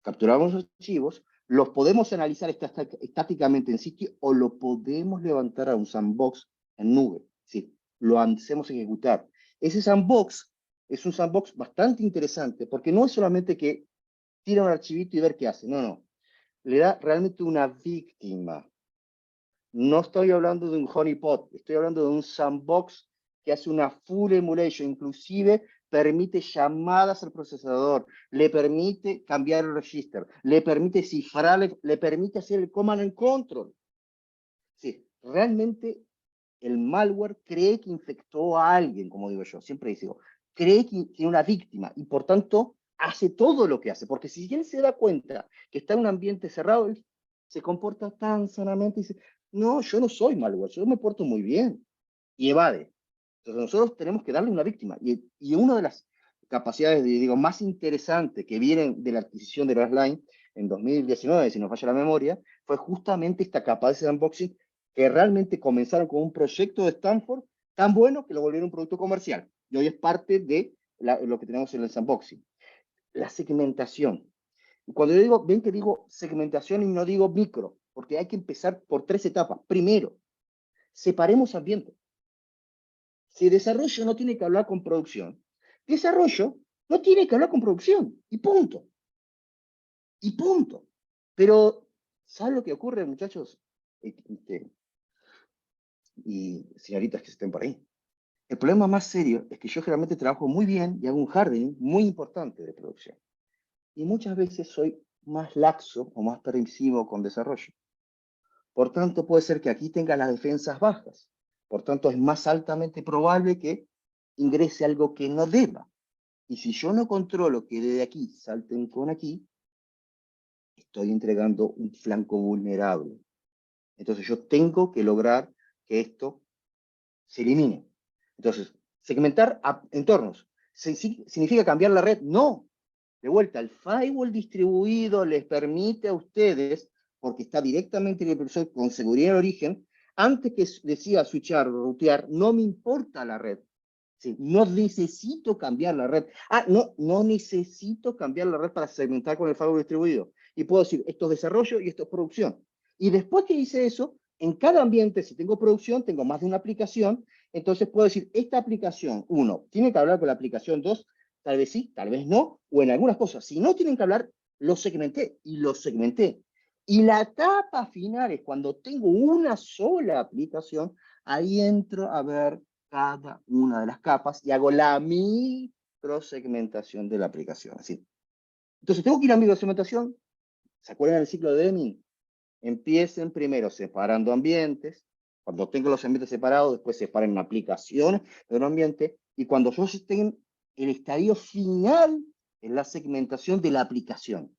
Capturamos los archivos, los podemos analizar estáticamente en sitio o lo podemos levantar a un sandbox en nube. Sí, lo hacemos ejecutar. Ese sandbox es un sandbox bastante interesante porque no es solamente que tira un archivito y ver qué hace. No, no. Le da realmente una víctima. No estoy hablando de un honeypot, estoy hablando de un sandbox que hace una full emulation, inclusive permite llamadas al procesador, le permite cambiar el register, le permite cifrar, le permite hacer el command and control. Sí, realmente el malware cree que infectó a alguien, como digo yo, siempre digo, cree que tiene una víctima y por tanto hace todo lo que hace, porque si él se da cuenta que está en un ambiente cerrado, él se comporta tan sanamente y dice, no, yo no soy malware, yo me porto muy bien, y evade. Entonces nosotros tenemos que darle una víctima, y una de las capacidades, digo, más interesantes que vienen de la adquisición de Lastline en 2019, si nos falla la memoria, fue justamente esta capacidad de unboxing que realmente comenzaron con un proyecto de Stanford tan bueno que lo volvieron un producto comercial. Y hoy es parte de lo que tenemos en el sandboxing. la segmentación. Y cuando yo digo, ven que digo segmentación y no digo micro, porque hay que empezar por 3 etapas. Primero, separemos ambientes. Si desarrollo no tiene que hablar con producción, desarrollo no tiene que hablar con producción, y punto. Y punto. Pero, ¿saben lo que ocurre, muchachos? Y señoritas que estén por ahí. El problema más serio es que yo generalmente trabajo muy bien y hago un hardening muy importante de producción. Y muchas veces soy más laxo o más permisivo con desarrollo. Por tanto, puede ser que aquí tenga las defensas bajas. Por tanto, es más altamente probable que ingrese algo que no deba. Y si yo no controlo que de aquí salten con aquí, estoy entregando un flanco vulnerable. Entonces yo tengo que lograr que esto se elimine. Entonces, segmentar entornos. ¿Significa cambiar la red? No. De vuelta, el firewall distribuido les permite a ustedes, porque está directamente en el proceso con seguridad de origen, antes que decida switchar o rutear, no me importa la red. Sí, no necesito cambiar la red. No necesito cambiar la red para segmentar con el firewall distribuido. Y puedo decir, esto es desarrollo y esto es producción. Y después que hice eso, en cada ambiente, si tengo producción, tengo más de una aplicación, entonces puedo decir, esta aplicación, 1, tiene que hablar con la aplicación 2, tal vez sí, tal vez no, o en algunas cosas. Si no tienen que hablar, los segmenté y los segmenté. Y la etapa final es cuando tengo una sola aplicación, ahí entro a ver cada una de las capas y hago la microsegmentación de la aplicación. Así. Entonces tengo que ir a microsegmentación. ¿Se acuerdan del ciclo de Deming? Empiecen primero separando ambientes. Cuando tengo los ambientes separados, después separen aplicaciones de un ambiente. Y cuando yo esté en el estadio final, en la segmentación de la aplicación.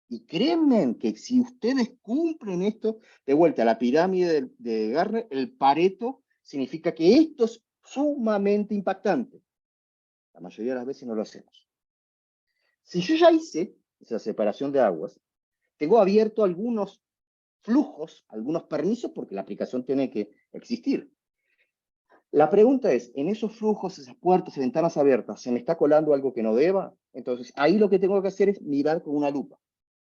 Y créanme que si ustedes cumplen esto, de vuelta a la pirámide de Gartner, el Pareto significa que esto es sumamente impactante. La mayoría de las veces no lo hacemos. Si yo ya hice esa separación de aguas, tengo abierto algunos flujos, algunos permisos, porque la aplicación tiene que existir. La pregunta es, en esos flujos, esas puertas y ventanas abiertas, ¿se me está colando algo que no deba? Entonces, ahí lo que tengo que hacer es mirar con una lupa.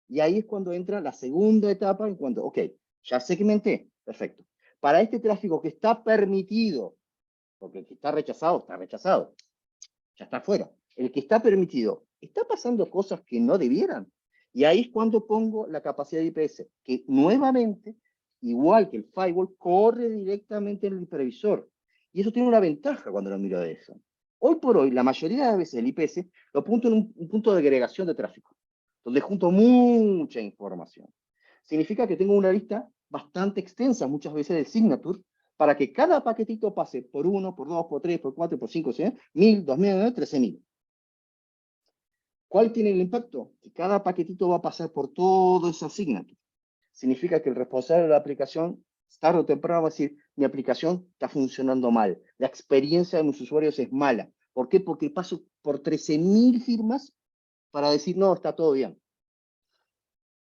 Y ahí es cuando entra la segunda etapa, en cuanto, ok, ya segmenté, perfecto. Para este tráfico que está permitido, porque el que está rechazado, ya está fuera. El que está permitido, está pasando cosas que no debieran. Y ahí es cuando pongo la capacidad de IPS, que nuevamente, igual que el firewall, corre directamente en el hipervisor. Y eso tiene una ventaja cuando lo miro de eso. Hoy por hoy, la mayoría de las veces el IPS lo apunto en un punto de agregación de tráfico, donde junto mucha información. Significa que tengo una lista bastante extensa, muchas veces de signature, para que cada paquetito pase por 1, por 2, por 3, por 4, por 5, 1000, 2000, 13000. ¿Cuál tiene el impacto? Que cada paquetito va a pasar por toda esa signature. Significa que el responsable de la aplicación, tarde o temprano, va a decir, mi aplicación está funcionando mal, la experiencia de mis usuarios es mala. ¿Por qué? Porque paso por 13.000 firmas para decir, no, está todo bien.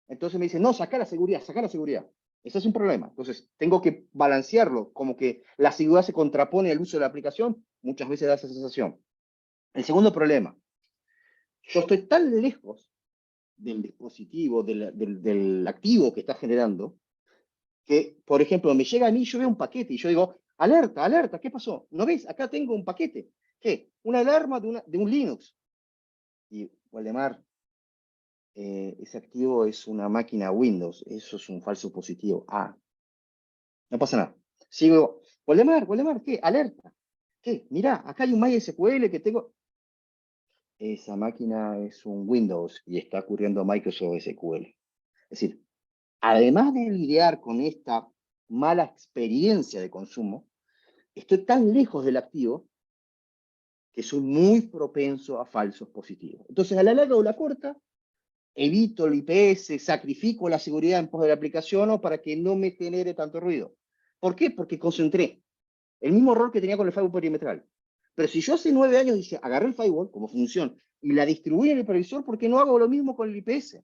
Entonces me dicen, no, saca la seguridad, saca la seguridad. Ese es un problema. Entonces, tengo que balancearlo, como que la seguridad se contrapone al uso de la aplicación, muchas veces da esa sensación. El segundo problema, yo estoy tan lejos del dispositivo, del activo que está generando, que, por ejemplo, me llega a mí, yo veo un paquete y yo digo, alerta, alerta, ¿qué pasó? ¿No ves? Acá tengo un paquete. ¿Qué? Una alarma de un Linux. Y, Waldemar, ese activo es una máquina Windows, eso es un falso positivo. No pasa nada. Sigo, Waldemar, ¿qué? Alerta. ¿Qué? Mirá, acá hay un MySQL que tengo. Esa máquina es un Windows y está ocurriendo Microsoft SQL. Es decir, además de lidiar con esta mala experiencia de consumo, estoy tan lejos del activo que soy muy propenso a falsos positivos. Entonces, a la larga o la corta, evito el IPS, sacrifico la seguridad en pos de la aplicación o para que no me genere tanto ruido. ¿Por qué? Porque concentré el mismo error que tenía con el firewall perimetral. Pero si yo hace 9 años dije, agarré el firewall como función y la distribuí en el hipervisor, ¿por qué no hago lo mismo con el IPS?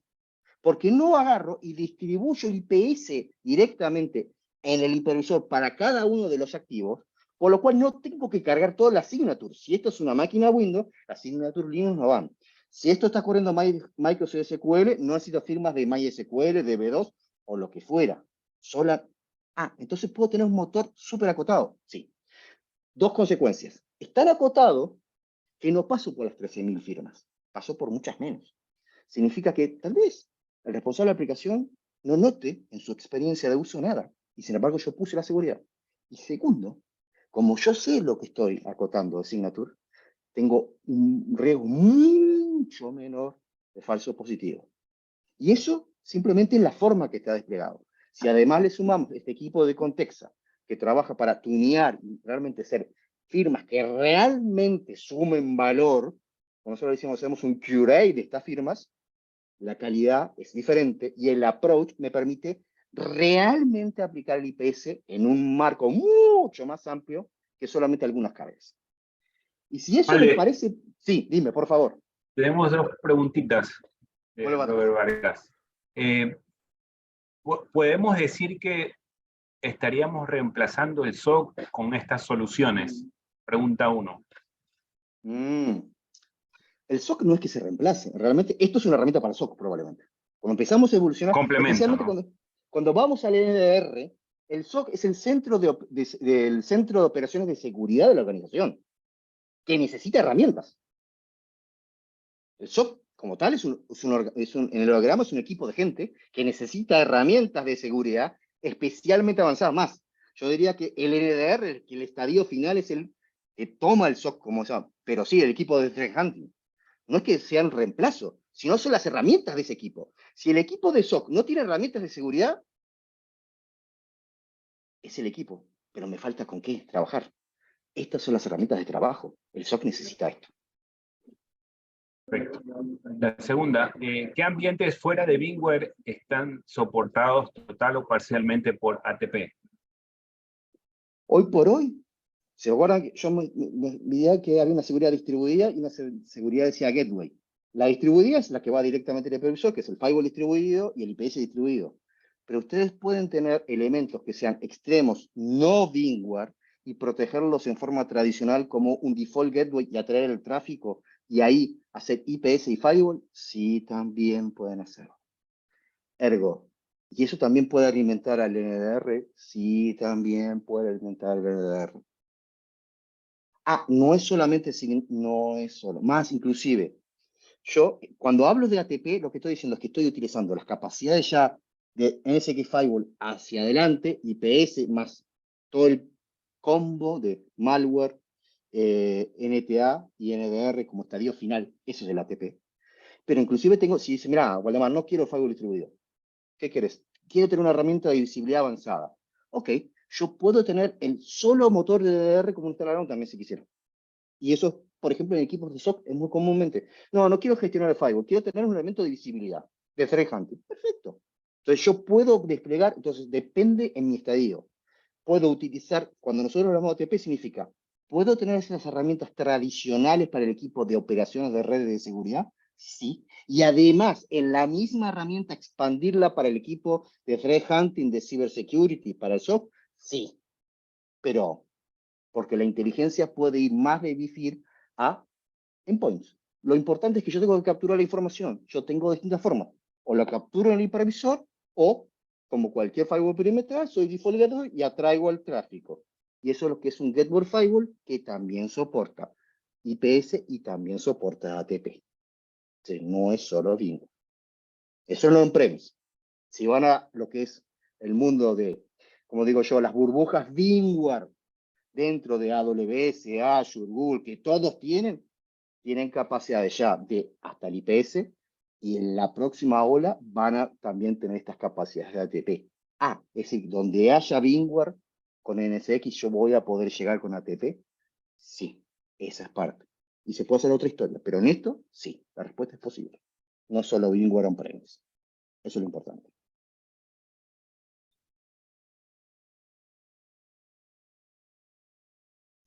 Porque no agarro y distribuyo el IPS directamente en el hipervisor para cada uno de los activos, por lo cual no tengo que cargar toda la signature. Si esto es una máquina Windows, las signature Linux no van. Si esto está corriendo Microsoft SQL, no necesito firmas de MySQL, DB2 o lo que fuera. Entonces puedo tener un motor súper acotado. Sí. Dos consecuencias. Es tan acotado que no paso por las 13.000 firmas. Paso por muchas menos. Significa que tal vez el responsable de la aplicación no note en su experiencia de uso nada. Y sin embargo yo puse la seguridad. Y segundo, como yo sé lo que estoy acotando de signature, tengo un riesgo mucho menor de falso positivo. Y eso simplemente en la forma que está desplegado. Si además le sumamos este equipo de Contexa que trabaja para tunear y realmente ser firmas que realmente sumen valor, como nosotros decimos, hacemos un curate de estas firmas, la calidad es diferente y el approach me permite realmente aplicar el IPS en un marco mucho más amplio que solamente algunas cargas. Y si eso les Vale, parece, sí, dime, por favor. tenemos dos preguntitas, Vuelvo atrás. Robert Vargas. ¿Podemos decir que estaríamos reemplazando el SOC con estas soluciones? Pregunta 1. El SOC no es que se reemplace. Realmente, esto es una herramienta para SOC, probablemente. Cuando empezamos a evolucionar, Complemento, especialmente ¿no? cuando vamos al NDR, el SOC es el centro del centro de operaciones de seguridad de la organización, que necesita herramientas. El SOC, como tal, en el organigrama es un equipo de gente que necesita herramientas de seguridad especialmente avanzadas. Más, yo diría que el NDR, que el estadio final es el que toma el SOC como se llama, pero sí, el equipo de threat hunting. No es que sean reemplazo, sino son las herramientas de ese equipo. Si el equipo de SOC no tiene herramientas de seguridad, es el equipo, pero me falta con qué trabajar. Estas son las herramientas de trabajo. El SOC necesita esto. Perfecto. La segunda, ¿qué ambientes fuera de VMware están soportados total o parcialmente por ATP? Hoy por hoy, se acuerdan que yo me idea que había una seguridad distribuida y una seguridad decía gateway. La distribuida es la que va directamente al previsor, que es el firewall distribuido y el IPS distribuido. Pero ustedes pueden tener elementos que sean extremos, no VMware, y protegerlos en forma tradicional como un default gateway y atraer el tráfico y ahí hacer IPS y firewall. Sí, también pueden hacerlo. Ergo, ¿y eso también puede alimentar al NDR? Sí, también puede alimentar al NDR. No es solamente, no es solo, más inclusive. Yo, cuando hablo de ATP, lo que estoy diciendo es que estoy utilizando las capacidades ya de NSX Firewall hacia adelante, IPS, más todo el combo de malware, NTA y NDR como estadio final. Eso es el ATP. Pero inclusive tengo, si dice, mira, Waldemar, no quiero firewall distribuido. ¿Qué quieres? Quiero tener una herramienta de visibilidad avanzada. Ok, yo puedo tener el solo motor de DDR como instalaron también si quisiera. Y eso, por ejemplo, en equipos de SOC es muy comúnmente. No quiero gestionar el firewall, quiero tener un elemento de visibilidad, de threat hunting. Perfecto. Entonces yo puedo desplegar, entonces depende en mi estadio. Puedo utilizar, cuando nosotros hablamos de OTP significa, ¿puedo tener esas herramientas tradicionales para el equipo de operaciones de redes de seguridad? Sí. Y además, en la misma herramienta, expandirla para el equipo de threat hunting, de cybersecurity, para el SOC, sí. Pero, porque la inteligencia puede ir más de BIFIR a endpoints. Lo importante es que yo tengo que capturar la información. Yo tengo distintas formas. O la capturo en el hipervisor, o, como cualquier firewall perimetral, soy default gateway y atraigo al tráfico. Y eso es lo que es un gateway firewall que también soporta IPS y también soporta ATP. Sí, no es solo VMware. Eso es lo on-premise. Si van a lo que es el mundo de, como digo yo, las burbujas VMware dentro de AWS, Azure, Google, que todos tienen capacidades ya de hasta el IPS y en la próxima ola van a también tener estas capacidades de ATP. Es decir, donde haya VMware con NSX yo voy a poder llegar con ATP. Sí, esa es parte. Y se puede hacer otra historia, pero en esto, sí, la respuesta es posible. No solo VMware on-premise. Eso es lo importante.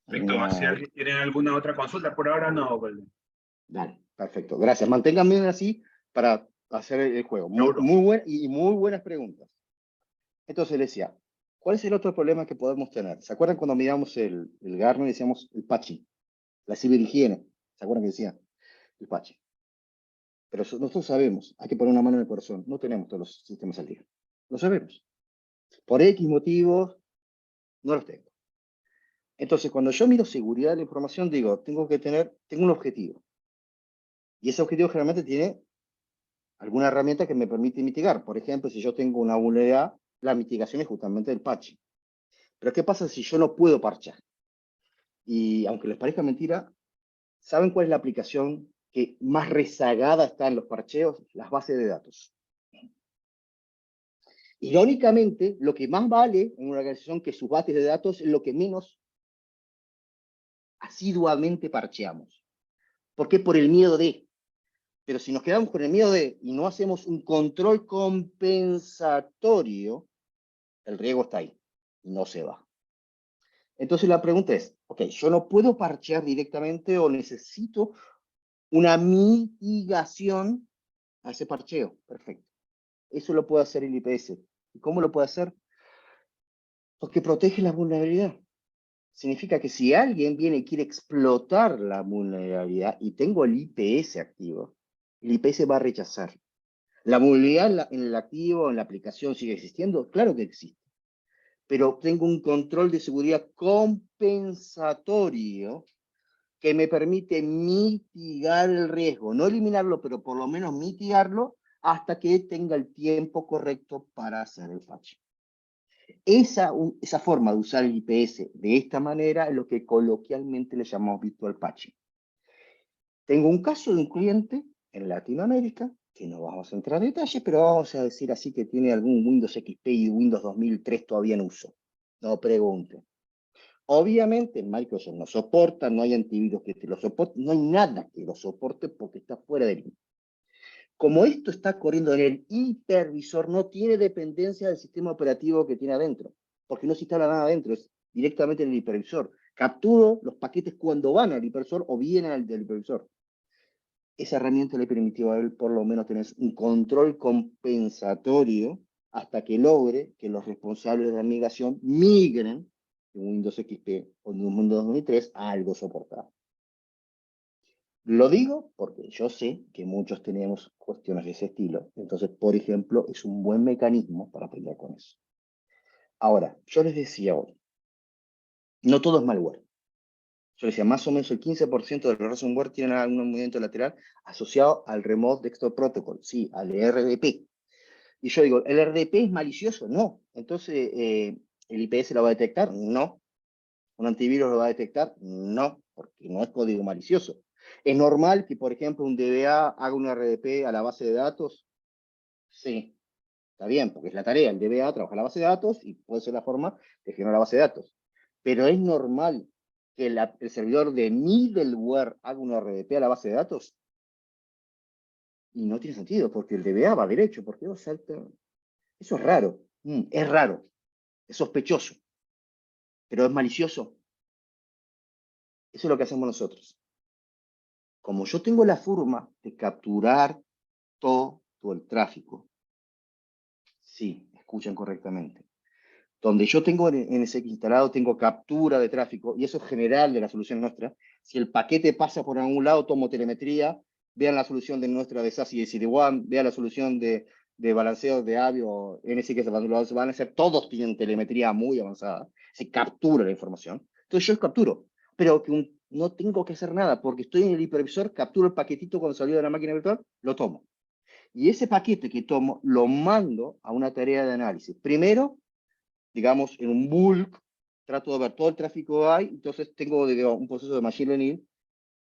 Perfecto. Si alguien tiene alguna otra consulta, por ahora no. Dale, perfecto. Gracias. Manténganme así para hacer el juego. Seguro. Muy buenas preguntas. Entonces le decía, ¿cuál es el otro problema que podemos tener? ¿Se acuerdan cuando miramos el Gartner y decíamos el patching? La ciberhigiene. ¿Se acuerdan que decía? El patching. Pero nosotros sabemos, hay que poner una mano en el corazón, no tenemos todos los sistemas al día. Lo sabemos. Por X motivos, no los tengo. Entonces, cuando yo miro seguridad de la información, digo, tengo un objetivo. Y ese objetivo generalmente tiene alguna herramienta que me permite mitigar. Por ejemplo, si yo tengo una vulnerabilidad, la mitigación es justamente el parche. Pero ¿qué pasa si yo no puedo parchar? Y aunque les parezca mentira, ¿saben cuál es la aplicación que más rezagada está en los parcheos? Las bases de datos. Irónicamente, lo que más vale en una organización que sus bases de datos es lo que menos asiduamente parcheamos. ¿Por qué? Por el miedo de. Pero si nos quedamos con el miedo de y no hacemos un control compensatorio, el riesgo está ahí, no se va. Entonces la pregunta es, ok, yo no puedo parchear directamente o necesito una mitigación a ese parcheo. Perfecto. Eso lo puede hacer el IPS. ¿Y cómo lo puede hacer? Porque protege la vulnerabilidad. Significa que si alguien viene y quiere explotar la vulnerabilidad y tengo el IPS activo, el IPS va a rechazar. ¿La vulnerabilidad en el activo, en la aplicación sigue existiendo? Claro que existe. Pero tengo un control de seguridad compensatorio que me permite mitigar el riesgo, no eliminarlo, pero por lo menos mitigarlo hasta que tenga el tiempo correcto para hacer el patch. Esa forma de usar el IPS de esta manera es lo que coloquialmente le llamamos virtual patching. Tengo un caso de un cliente en Latinoamérica, que no vamos a entrar en detalles, pero vamos a decir así que tiene algún Windows XP y Windows 2003 todavía en uso. No pregunten. Obviamente Microsoft no soporta, no hay antivirus que te lo soporte, no hay nada que lo soporte porque está fuera de línea. Como esto está corriendo en el hipervisor, no tiene dependencia del sistema operativo que tiene adentro, porque no se instala nada adentro, es directamente en el hipervisor. Capturo los paquetes cuando van al hipervisor o vienen al del hipervisor. Esa herramienta le permitió a él por lo menos tener un control compensatorio hasta que logre que los responsables de la migración migren de Windows XP o de un Windows 2003 a algo soportado. Lo digo porque yo sé que muchos tenemos cuestiones de ese estilo. Entonces, por ejemplo, es un buen mecanismo para pelear con eso. Ahora, yo les decía hoy, no todo es malware. Yo les decía, más o menos el 15% del ransomware tiene algún movimiento lateral asociado al Remote Desktop Protocol, sí, al RDP. Y yo digo, ¿el RDP es malicioso? No. Entonces, ¿el IPS lo va a detectar? No. ¿Un antivirus lo va a detectar? No, porque no es código malicioso. ¿Es normal que, por ejemplo, un DBA haga un RDP a la base de datos? Sí, está bien, porque es la tarea. El DBA trabaja en la base de datos y puede ser la forma de generar la base de datos. Pero ¿es normal que el servidor de middleware haga un RDP a la base de datos? Y no tiene sentido, porque el DBA va derecho, porque va a saltar. Eso es raro, es sospechoso, pero es malicioso. Eso es lo que hacemos nosotros. Como yo tengo la forma de capturar todo el tráfico, sí, escuchan correctamente. Donde yo tengo en NSX instalado, tengo captura de tráfico, y eso es general de la solución nuestra. Si el paquete pasa por algún lado, tomo telemetría, vean la solución de nuestra de SASI y de CD-WAN, vean la solución de balanceo de AVI o NSX, van a ser, todos tienen telemetría muy avanzada, se captura la información. Entonces yo capturo, pero que no tengo que hacer nada, porque estoy en el hipervisor, capturo el paquetito cuando salió de la máquina virtual, lo tomo. Y ese paquete que tomo, lo mando a una tarea de análisis. Primero, digamos, en un bulk, trato de ver todo el tráfico que hay, entonces tengo un proceso de machine learning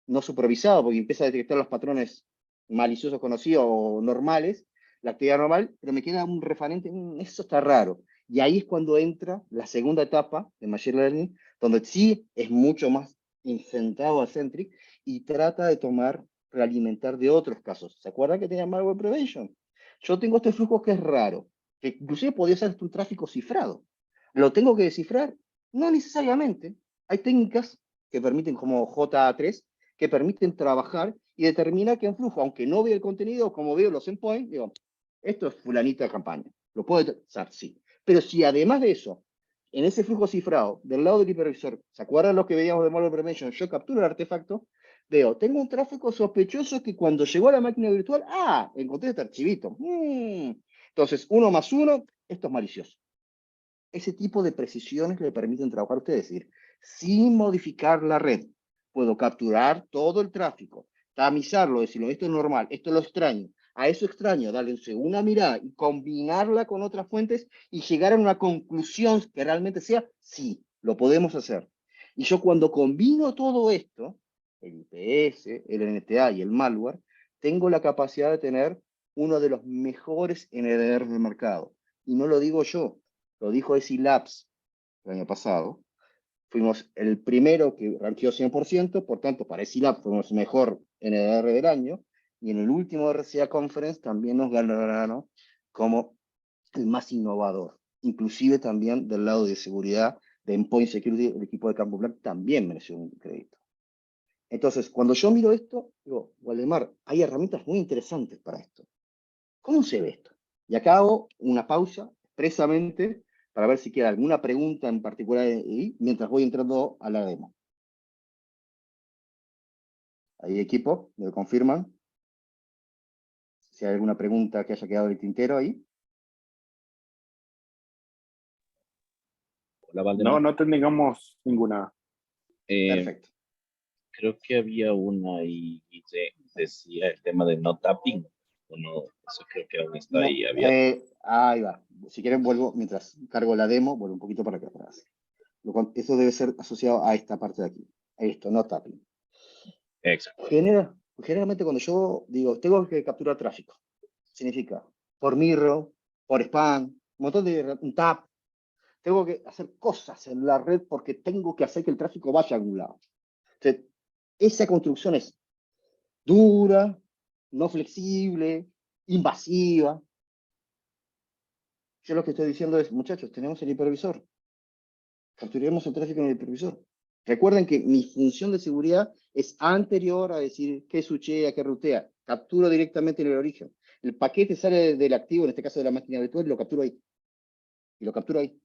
no supervisado, porque empieza a detectar los patrones maliciosos conocidos o normales, la actividad normal, pero me queda un referente, eso está raro. Y ahí es cuando entra la segunda etapa de machine learning, donde sí es mucho más centrado a centric y trata de realimentar de otros casos. ¿Se acuerdan que tenía malware prevention? Yo tengo este flujo que es raro, que inclusive podría ser un tráfico cifrado. ¿Lo tengo que descifrar? No necesariamente. Hay técnicas que permiten, como JA3, que permiten trabajar y determinar qué flujo, aunque no veo el contenido, como veo los endpoints, digo, esto es fulanita de campaña. Lo puedo usar, sí. Pero si además de eso, en ese flujo cifrado, del lado del hipervisor, ¿se acuerdan lo que veíamos de malware prevention? Yo capturo el artefacto, veo, tengo un tráfico sospechoso que cuando llegó a la máquina virtual, encontré este archivito. Entonces, 1 más 1, esto es malicioso. Ese tipo de precisiones le permiten trabajar a ustedes, es decir, sin modificar la red. Puedo capturar todo el tráfico, tamizarlo, decirlo, esto es normal, esto es lo extraño. A eso extraño, darle una segunda mirada y combinarla con otras fuentes y llegar a una conclusión que realmente sea, sí, lo podemos hacer. Y yo cuando combino todo esto, el IPS, el NTA y el malware, tengo la capacidad de tener uno de los mejores NDR del mercado. Y no lo digo yo, lo dijo SE Labs el año pasado. Fuimos el primero que rankeó 100%, por tanto, para SE Labs fuimos mejor NDR del año. Y en el último RCA Conference también nos ganaron como el más innovador. Inclusive también del lado de seguridad, de Endpoint Security, el equipo de Campo Black también mereció un crédito. Entonces, cuando yo miro esto, digo, Waldemar, hay herramientas muy interesantes para esto. ¿Cómo se ve esto? Y acá hago una pausa expresamente para ver si queda alguna pregunta en particular ahí, mientras voy entrando a la demo. Ahí, equipo, me lo confirman. Si hay alguna pregunta que haya quedado en el tintero ahí. Hola, Valdemar. No tengamos ninguna. Perfecto. Creo que había una ahí y decía el tema de no tapping. O no, eso creo que aún está No, ahí abierto. ahí va. Si quieren, vuelvo, mientras cargo la demo, vuelvo un poquito para acá atrás. Eso debe ser asociado a esta parte de aquí. A esto, no tapping. Exacto. Generalmente cuando yo digo, tengo que capturar tráfico, significa por mirror, por spam, un montón de un tap. Tengo que hacer cosas en la red porque tengo que hacer que el tráfico vaya a algún lado. Entonces, esa construcción es dura, no flexible, invasiva. Yo lo que estoy diciendo es, muchachos, tenemos el hipervisor. Capturemos el tráfico en el hipervisor. Recuerden que mi función de seguridad es anterior a decir qué switchea, qué rutea. Capturo directamente en el origen. El paquete sale del activo, en este caso de la máquina virtual, y lo capturo ahí. Y lo capturo ahí.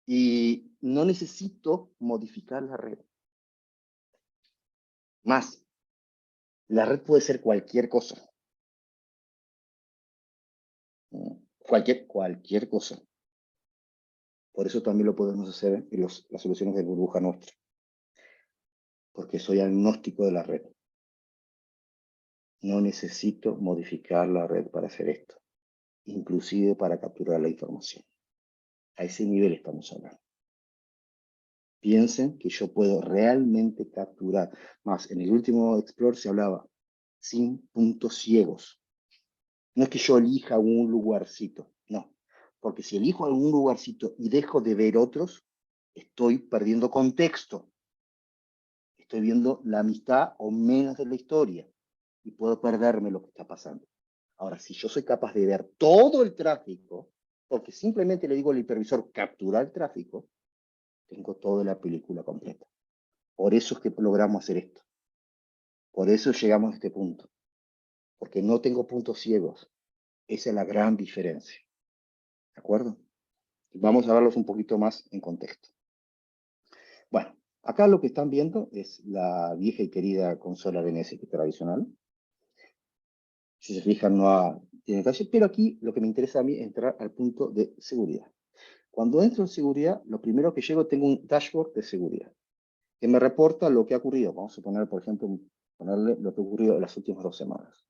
Y no necesito modificar la red. Más, la red puede ser cualquier cosa. Cualquier cosa. Por eso también lo podemos hacer en las soluciones de burbuja nuestra. Porque soy agnóstico de la red. No necesito modificar la red para hacer esto. Inclusive para capturar la información. A ese nivel estamos hablando. Piensen que yo puedo realmente capturar. Más, en el último Explore se hablaba sin puntos ciegos. No es que yo elija un lugarcito, no. Porque si elijo algún lugarcito y dejo de ver otros, estoy perdiendo contexto. Estoy viendo la mitad o menos de la historia y puedo perderme lo que está pasando. Ahora, si yo soy capaz de ver todo el tráfico, porque simplemente le digo al hipervisor capturar el tráfico, tengo toda la película completa. Por eso es que logramos hacer esto. Por eso llegamos a este punto. Porque no tengo puntos ciegos. Esa es la gran diferencia. ¿De acuerdo? Vamos a verlos un poquito más en contexto. Bueno, acá lo que están viendo es la vieja y querida consola DNS tradicional. Si se fijan, no tiene detalle, pero aquí lo que me interesa a mí es entrar al punto de seguridad. Cuando entro en seguridad, lo primero que llego, tengo un dashboard de seguridad, que me reporta lo que ha ocurrido. Vamos a poner, por ejemplo, ponerle lo que ha ocurrido en las últimas 2 semanas.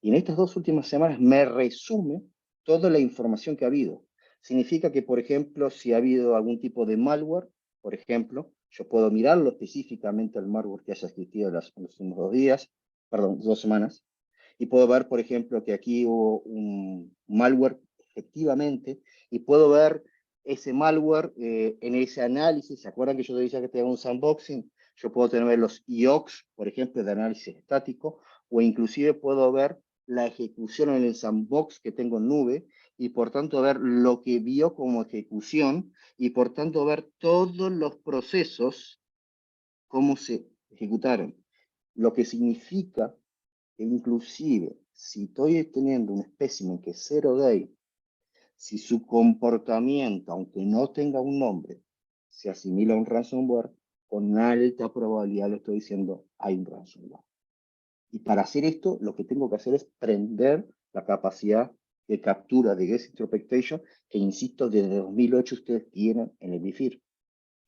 Y en estas 2 últimas semanas me resume toda la información que ha habido. Significa que, por ejemplo, si ha habido algún tipo de malware, por ejemplo, yo puedo mirarlo específicamente al malware que haya existido en los últimos 2 días, perdón, 2 semanas, y puedo ver, por ejemplo, que aquí hubo un malware efectivamente, y puedo ver ese malware en ese análisis. ¿Se acuerdan que yo te decía que tenía un sandboxing? Yo puedo tener los IOCs, por ejemplo, de análisis estático, o inclusive puedo ver la ejecución en el sandbox que tengo en nube, y por tanto ver lo que vio como ejecución, y por tanto ver todos los procesos, cómo se ejecutaron. Lo que significa que inclusive si estoy teniendo un espécimen que es 0 day, si su comportamiento, aunque no tenga un nombre, se asimila a un ransomware, con alta probabilidad le estoy diciendo, hay un ransomware. Y para hacer esto, lo que tengo que hacer es prender la capacidad de captura de Guest Introspection, que insisto, desde 2008 ustedes tienen en el BIFIR.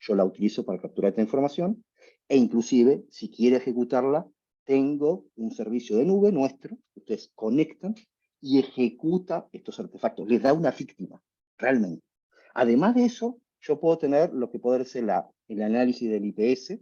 Yo la utilizo para capturar esta información, e inclusive, si quiere ejecutarla, tengo un servicio de nube nuestro, ustedes conectan y ejecuta estos artefactos, les da una víctima, realmente. Además de eso, yo puedo tener lo que puede ser el análisis del IPS, en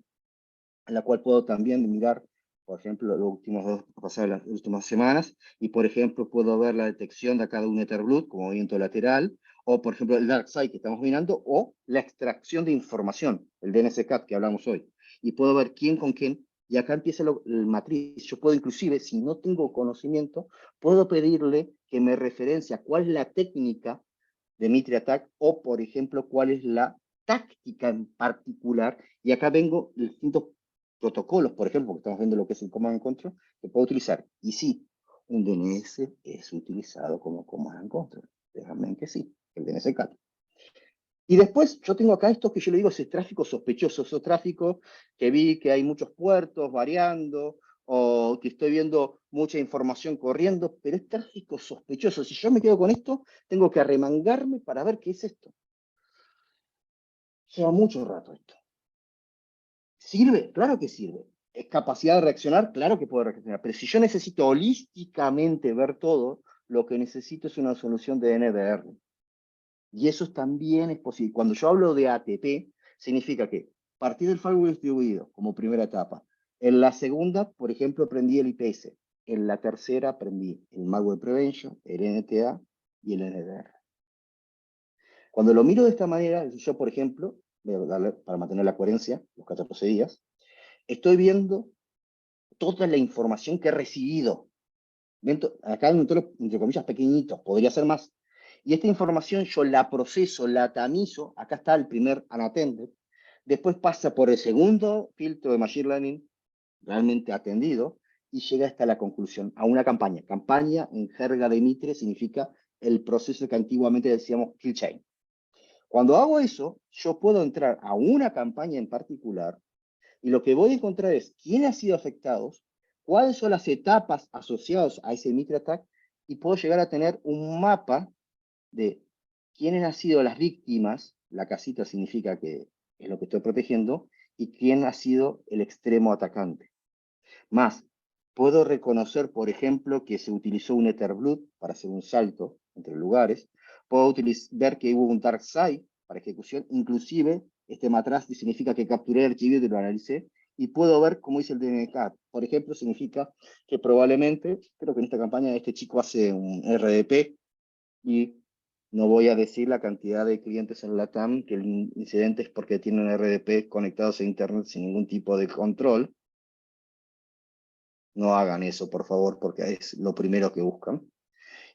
la cual puedo también mirar, por ejemplo, las últimas semanas, y por ejemplo puedo ver la detección de acá de un Etherblood como movimiento lateral, o por ejemplo el DarkSide que estamos mirando, o la extracción de información, el DNSCAT que hablamos hoy, y puedo ver quién con quién, y acá empieza el matriz. Yo puedo inclusive, si no tengo conocimiento, puedo pedirle que me referencie a cuál es la técnica de Mitre Attack, o por ejemplo cuál es la táctica en particular, y acá vengo distintos protocolos, por ejemplo, que estamos viendo lo que es el Command and Control, que puedo utilizar. Y sí, un DNS es utilizado como Command and Control. Déjame que sí, el DNS CAT. Y después yo tengo acá esto que yo le digo, ese tráfico sospechoso, ese tráfico que vi que hay muchos puertos variando, o que estoy viendo mucha información corriendo, pero es tráfico sospechoso. Si yo me quedo con esto, tengo que arremangarme para ver qué es esto. Lleva mucho rato esto. ¿Sirve? Claro que sirve. ¿Es capacidad de reaccionar? Claro que puede reaccionar. Pero si yo necesito holísticamente ver todo, lo que necesito es una solución de NDR. Y eso también es posible. Cuando yo hablo de ATP, significa que partir del firewall distribuido como primera etapa. En la segunda, por ejemplo, aprendí el IPS. En la tercera aprendí el Malware Prevention, el NTA y el NDR. Cuando lo miro de esta manera, yo, por ejemplo, voy a darle para mantener la coherencia, los 14 días, estoy viendo toda la información que he recibido. Acá hay un montón, entre comillas, pequeñitos, podría ser más. Y esta información yo la proceso, la tamizo, acá está el primer unattended, después pasa por el segundo filtro de Machine Learning, realmente atendido, y llega hasta la conclusión, a una campaña. Campaña, en jerga de Mitre, significa el proceso que antiguamente decíamos kill chain. Cuando hago eso, yo puedo entrar a una campaña en particular, y lo que voy a encontrar es quiénes han sido afectados, cuáles son las etapas asociadas a ese Mitre Attack, y puedo llegar a tener un mapa de quiénes han sido las víctimas, la casita significa que es lo que estoy protegiendo, y quién ha sido el extremo atacante. Más, puedo reconocer, por ejemplo, que se utilizó un Etherblood para hacer un salto entre lugares, puedo ver que hubo un DarkSide para ejecución, inclusive este matraz significa que capturé el archivo y lo analicé, y puedo ver cómo hice el DNK. Por ejemplo, significa que probablemente, creo que en esta campaña este chico hace un RDP, y no voy a decir la cantidad de clientes en LATAM que el incidente es porque tienen RDP conectados a Internet sin ningún tipo de control. No hagan eso, por favor, porque es lo primero que buscan.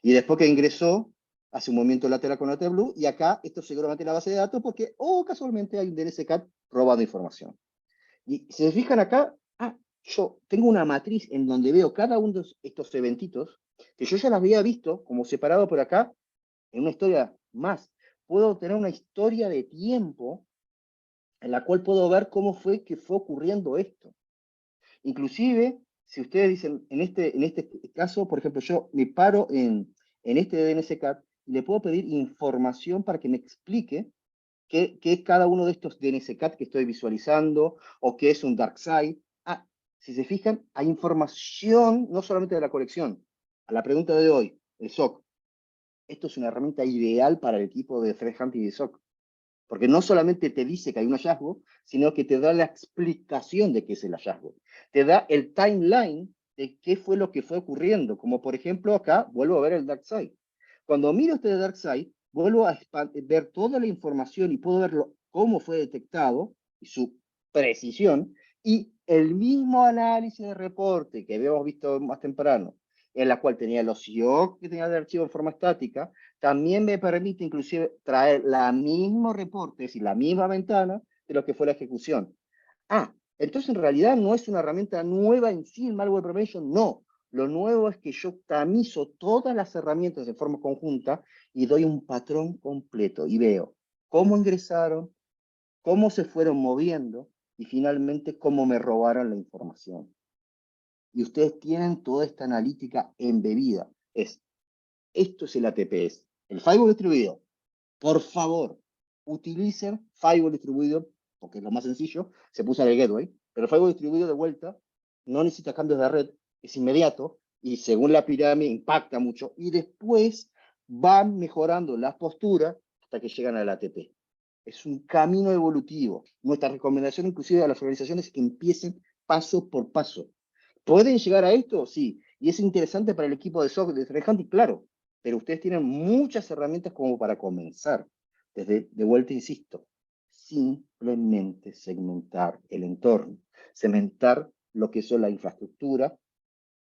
Y después que ingresó, hace un movimiento lateral con Etherblood, y acá, esto seguramente es la base de datos, porque, casualmente hay un DNSCAT robando información. Y si se fijan acá, yo tengo una matriz en donde veo cada uno de estos eventitos, que yo ya las había visto como separado por acá, en una historia más. Puedo tener una historia de tiempo en la cual puedo ver cómo fue que fue ocurriendo esto. Inclusive, si ustedes dicen, en este caso, por ejemplo, yo me paro en este DNSCAT y le puedo pedir información para que me explique qué es cada uno de estos DNSCAT que estoy visualizando, o qué es un DarkSide. Si se fijan, hay información no solamente de la colección. A la pregunta de hoy, el SOC. Esto es una herramienta ideal para el equipo de Threat Hunting y SOC. Porque no solamente te dice que hay un hallazgo, sino que te da la explicación de qué es el hallazgo. Te da el timeline de qué fue lo que fue ocurriendo. Como por ejemplo acá, vuelvo a ver el DarkSide. Cuando miro este DarkSide, vuelvo a ver toda la información y puedo ver cómo fue detectado y su precisión, y el mismo análisis de reporte que habíamos visto más temprano, en la cual tenía los IOC que tenía el archivo en forma estática, también me permite inclusive traer la misma reporte, es decir, la misma ventana de lo que fue la ejecución. Entonces en realidad no es una herramienta nueva en sí el Malware Prevention, no. Lo nuevo es que yo tamizo todas las herramientas de forma conjunta y doy un patrón completo y veo cómo ingresaron, cómo se fueron moviendo, y finalmente cómo me robaron la información. Y ustedes tienen toda esta analítica embebida. Esto es el ATPS, el Firewall distribuido. Por favor, utilicen Firewall distribuido, porque es lo más sencillo, se puso en el gateway, pero el Firewall distribuido de vuelta no necesita cambios de red, es inmediato, y según la pirámide impacta mucho, y después van mejorando las posturas hasta que llegan al ATP. Es un camino evolutivo. Nuestra recomendación inclusive a las organizaciones es que empiecen paso por paso. ¿Pueden llegar a esto? Sí. Y es interesante para el equipo de SOC de Threat Hunting, claro, pero ustedes tienen muchas herramientas como para comenzar. De vuelta, insisto, simplemente segmentar el entorno, segmentar lo que son la infraestructura,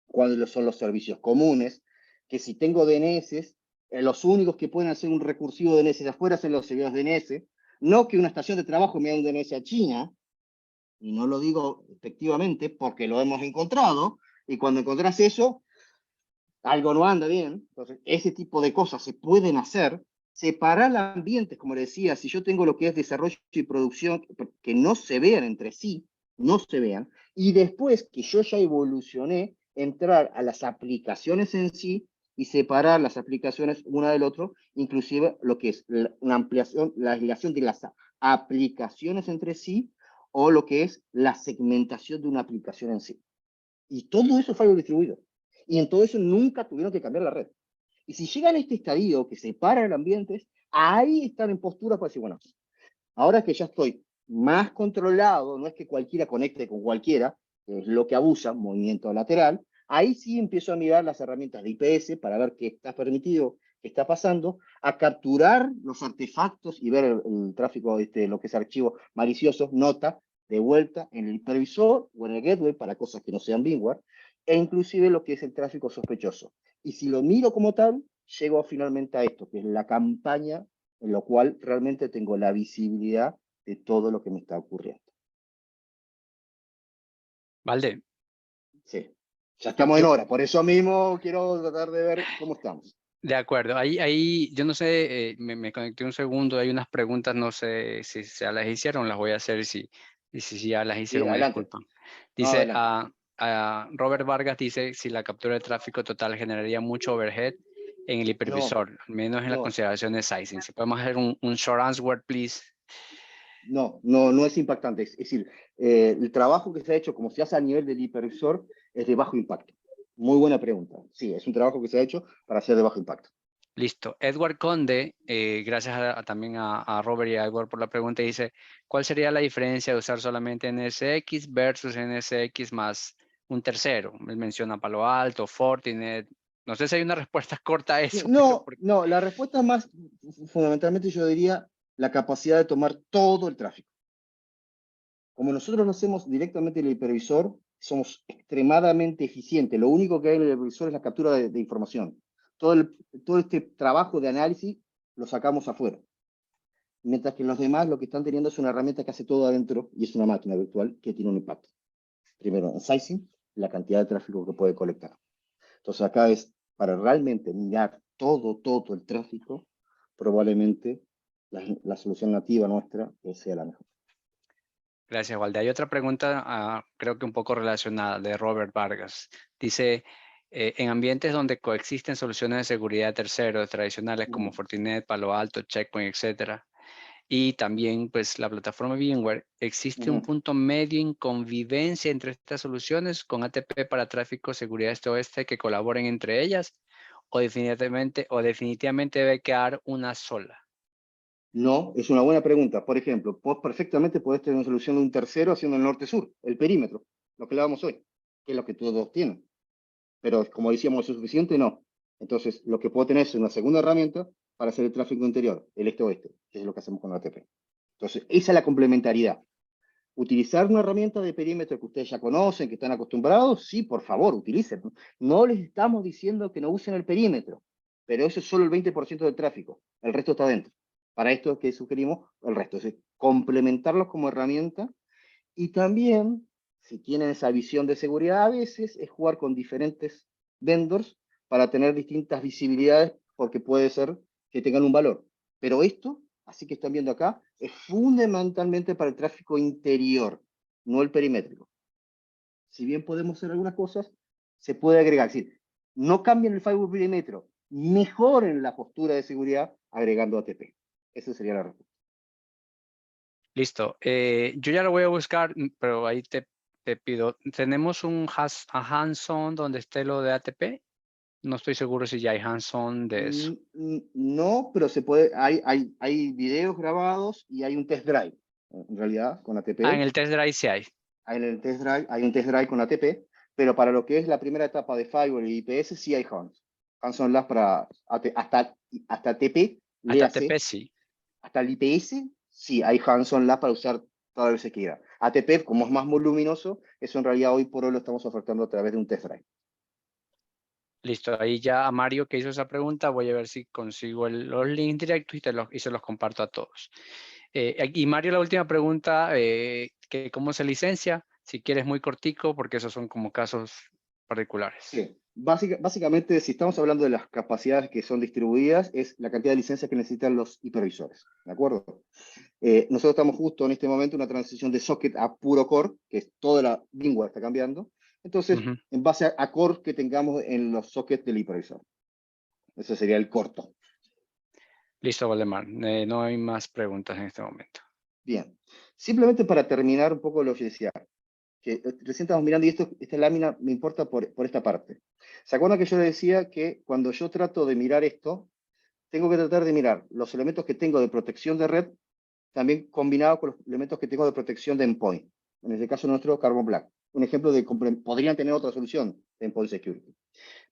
cuáles son los servicios comunes, que si tengo DNS, los únicos que pueden hacer un recursivo DNS de afuera son los servidores DNS, no que una estación de trabajo me dé un DNS a China, y no lo digo efectivamente porque lo hemos encontrado, y cuando encontrás eso, algo no anda bien. Entonces, ese tipo de cosas se pueden hacer. Separar ambientes, como le decía, si yo tengo lo que es desarrollo y producción, que no se vean entre sí, no se vean, y después que yo ya evolucioné, entrar a las aplicaciones en sí y separar las aplicaciones una del otro, inclusive lo que es una ampliación, la aislación de las aplicaciones entre sí, o lo que es la segmentación de una aplicación en sí. Y todo eso fue algo distribuido. Y en todo eso nunca tuvieron que cambiar la red. Y si llegan a este estadio que separa el ambiente, ahí están en postura para decir, bueno, ahora que ya estoy más controlado, no es que cualquiera conecte con cualquiera, que es lo que abusa, movimiento lateral, ahí sí empiezo a mirar las herramientas de IPS para ver qué está permitido, qué está pasando, a capturar los artefactos y ver el tráfico, lo que es archivo malicioso, nota, de vuelta en el hipervisor o en el gateway para cosas que no sean binware, e inclusive lo que es el tráfico sospechoso. Y si lo miro como tal, llego finalmente a esto, que es la campaña, en lo cual realmente tengo la visibilidad de todo lo que me está ocurriendo. Valde. Sí, ya estamos en hora, por eso mismo quiero tratar de ver cómo estamos. De acuerdo, ahí yo no sé, me conecté un segundo, hay unas preguntas, no sé si ya las hicieron, las voy a hacer, y si ya las Sí, hicieron, me adelante. disculpan. No, Dice, adelante. Robert Vargas dice si la captura de tráfico total generaría mucho overhead en el hipervisor, al menos en la consideración de sizing. Si podemos hacer un short answer, please. No es impactante. Es decir, el trabajo que se ha hecho, como se hace a nivel del hipervisor, es de bajo impacto. Muy buena pregunta. Sí, es un trabajo que se ha hecho para ser de bajo impacto. Listo. Edward Conde, gracias también a Robert y a Edward por la pregunta, dice, ¿cuál sería la diferencia de usar solamente NSX versus NSX más un tercero? Él menciona Palo Alto, Fortinet. No sé si hay una respuesta corta a eso. No, la respuesta más, fundamentalmente yo diría, la capacidad de tomar todo el tráfico. Como nosotros lo hacemos directamente en el hipervisor, somos extremadamente eficientes. Lo único que hay en el hipervisor es la captura de información. Todo este trabajo de análisis lo sacamos afuera. Mientras que los demás lo que están teniendo es una herramienta que hace todo adentro y es una máquina virtual que tiene un impacto. Primero, en sizing, la cantidad de tráfico que puede colectar. Entonces acá es para realmente mirar todo el tráfico, probablemente la solución nativa nuestra sea la mejor. Gracias, Valde. Hay otra pregunta, creo que un poco relacionada, de Robert Vargas. Dice, en ambientes donde coexisten soluciones de seguridad de terceros tradicionales como Fortinet, Palo Alto, Checkpoint, etcétera, y también pues la plataforma VMware, ¿existe un punto medio en convivencia entre estas soluciones con ATP para tráfico, seguridad este-oeste que colaboren entre ellas? ¿O definitivamente debe quedar una sola? No, es una buena pregunta. Por ejemplo, vos perfectamente podés tener una solución de un tercero haciendo el norte-sur, el perímetro, lo que hablábamos hoy, que es lo que todos tienen. Pero como decíamos, ¿es suficiente? No. Entonces, lo que puedo tener es una segunda herramienta para hacer el tráfico interior, el este-oeste, que es lo que hacemos con la ATP. Entonces, esa es la complementariedad. Utilizar una herramienta de perímetro que ustedes ya conocen, que están acostumbrados, sí, por favor, utilicen. No les estamos diciendo que no usen el perímetro, pero eso es solo el 20% del tráfico. El resto está dentro. Para esto es que sugerimos el resto, es decir, complementarlos como herramienta y también, si tienen esa visión de seguridad, a veces es jugar con diferentes vendors para tener distintas visibilidades porque puede ser que tengan un valor. Pero esto, así que están viendo acá, es fundamentalmente para el tráfico interior. no el perimétrico. Si bien podemos hacer algunas cosas, se puede agregar. Es decir, no cambien el firewall perímetro, mejoren la postura de seguridad agregando ATP. Esa sería la respuesta. Listo. Yo ya lo voy a buscar, pero ahí te pido. ¿Tenemos un hands-on donde esté lo de ATP? No estoy seguro si ya hay hands-on de eso. No, pero se puede, hay videos grabados y hay un test drive, en realidad, con ATP. Ah, en el test drive sí hay. En el test drive, hay un test drive con ATP, pero para lo que es la primera etapa de Firewall y IPS sí hay hands-on labs para hasta ATP, Hasta ATP sí. hasta el IPS sí hay hands-on labs para usar toda vez que se quiera. ATP, como es más voluminoso, eso en realidad hoy por hoy lo estamos ofertando a través de un test drive. Listo, ahí ya a Mario que hizo esa pregunta, voy a ver si consigo los links directos y se los comparto a todos. Y Mario, la última pregunta, que ¿cómo se licencia? Si quieres muy cortico, porque esos son como casos particulares. Sí. Básicamente, si estamos hablando de las capacidades que son distribuidas, es la cantidad de licencias que necesitan los hipervisores, ¿de acuerdo? Nosotros estamos justo en este momento en una transición de socket a puro core, que es toda la lengua está cambiando. Entonces, en base a core que tengamos en los sockets del hipervisor. Ese sería el corto. Listo, Valdemar. No hay más preguntas en este momento. Bien. Simplemente para terminar un poco lo que decía, que recién estamos mirando, y esta lámina me importa por esta parte. ¿Se acuerdan que yo les decía que cuando yo trato de mirar esto, tengo que tratar de mirar los elementos que tengo de protección de red, también combinado con los elementos que tengo de protección de endpoint? En este caso nuestro Carbon Black. Un ejemplo de podrían tener otra solución de endpoint security.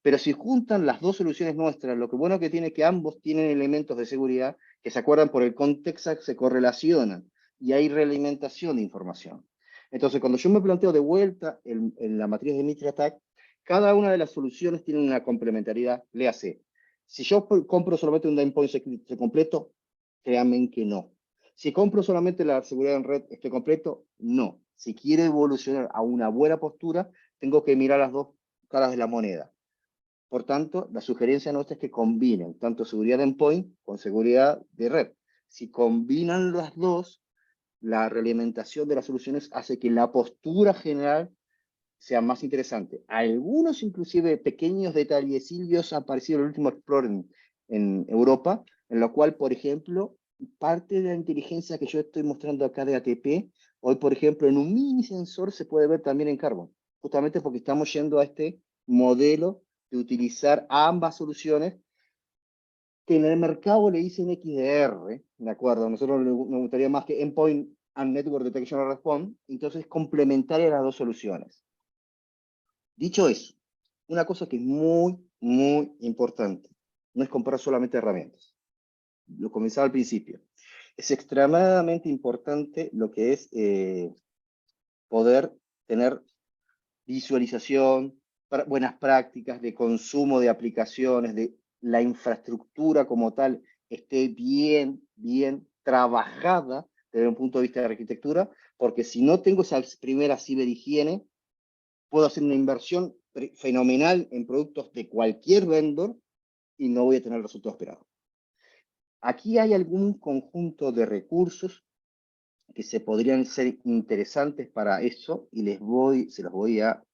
Pero si juntan las dos soluciones nuestras, lo que bueno que tiene es que ambos tienen elementos de seguridad que se acuerdan por el contexto, se correlacionan y hay realimentación de información. Entonces, cuando yo me planteo de vuelta en la matriz de Mitre Attack, cada una de las soluciones tiene una complementariedad. Léase, si yo compro solamente un endpoint security completo, créanme que no. Si compro solamente la seguridad en red completo, no. Si quiero evolucionar a una buena postura, tengo que mirar las dos caras de la moneda. Por tanto, la sugerencia nuestra es que combinen tanto seguridad de endpoint con seguridad de red. Si combinan las dos, la realimentación de las soluciones hace que la postura general sea más interesante. Algunos, inclusive, pequeños detallecillos han aparecido en el último Explorer en Europa, en lo cual, por ejemplo, parte de la inteligencia que yo estoy mostrando acá de ATP, hoy, por ejemplo, en un mini sensor se puede ver también en Carbon, justamente porque estamos yendo a este modelo de utilizar ambas soluciones que en el mercado le dicen XDR, ¿de acuerdo? A nosotros nos gustaría más que Endpoint and Network Detection and Response, entonces complementar las dos soluciones. Dicho eso, una cosa que es muy, muy importante, no es comprar solamente herramientas. Lo comenzaba al principio. Es extremadamente importante lo que es poder tener visualización, buenas prácticas de consumo de aplicaciones, de la infraestructura como tal esté bien trabajada desde un punto de vista de arquitectura, porque si no tengo esa primera ciberhigiene, puedo hacer una inversión fenomenal en productos de cualquier vendor y no voy a tener el resultado esperado. Aquí hay algún conjunto de recursos que se podrían ser interesantes para eso y se los voy a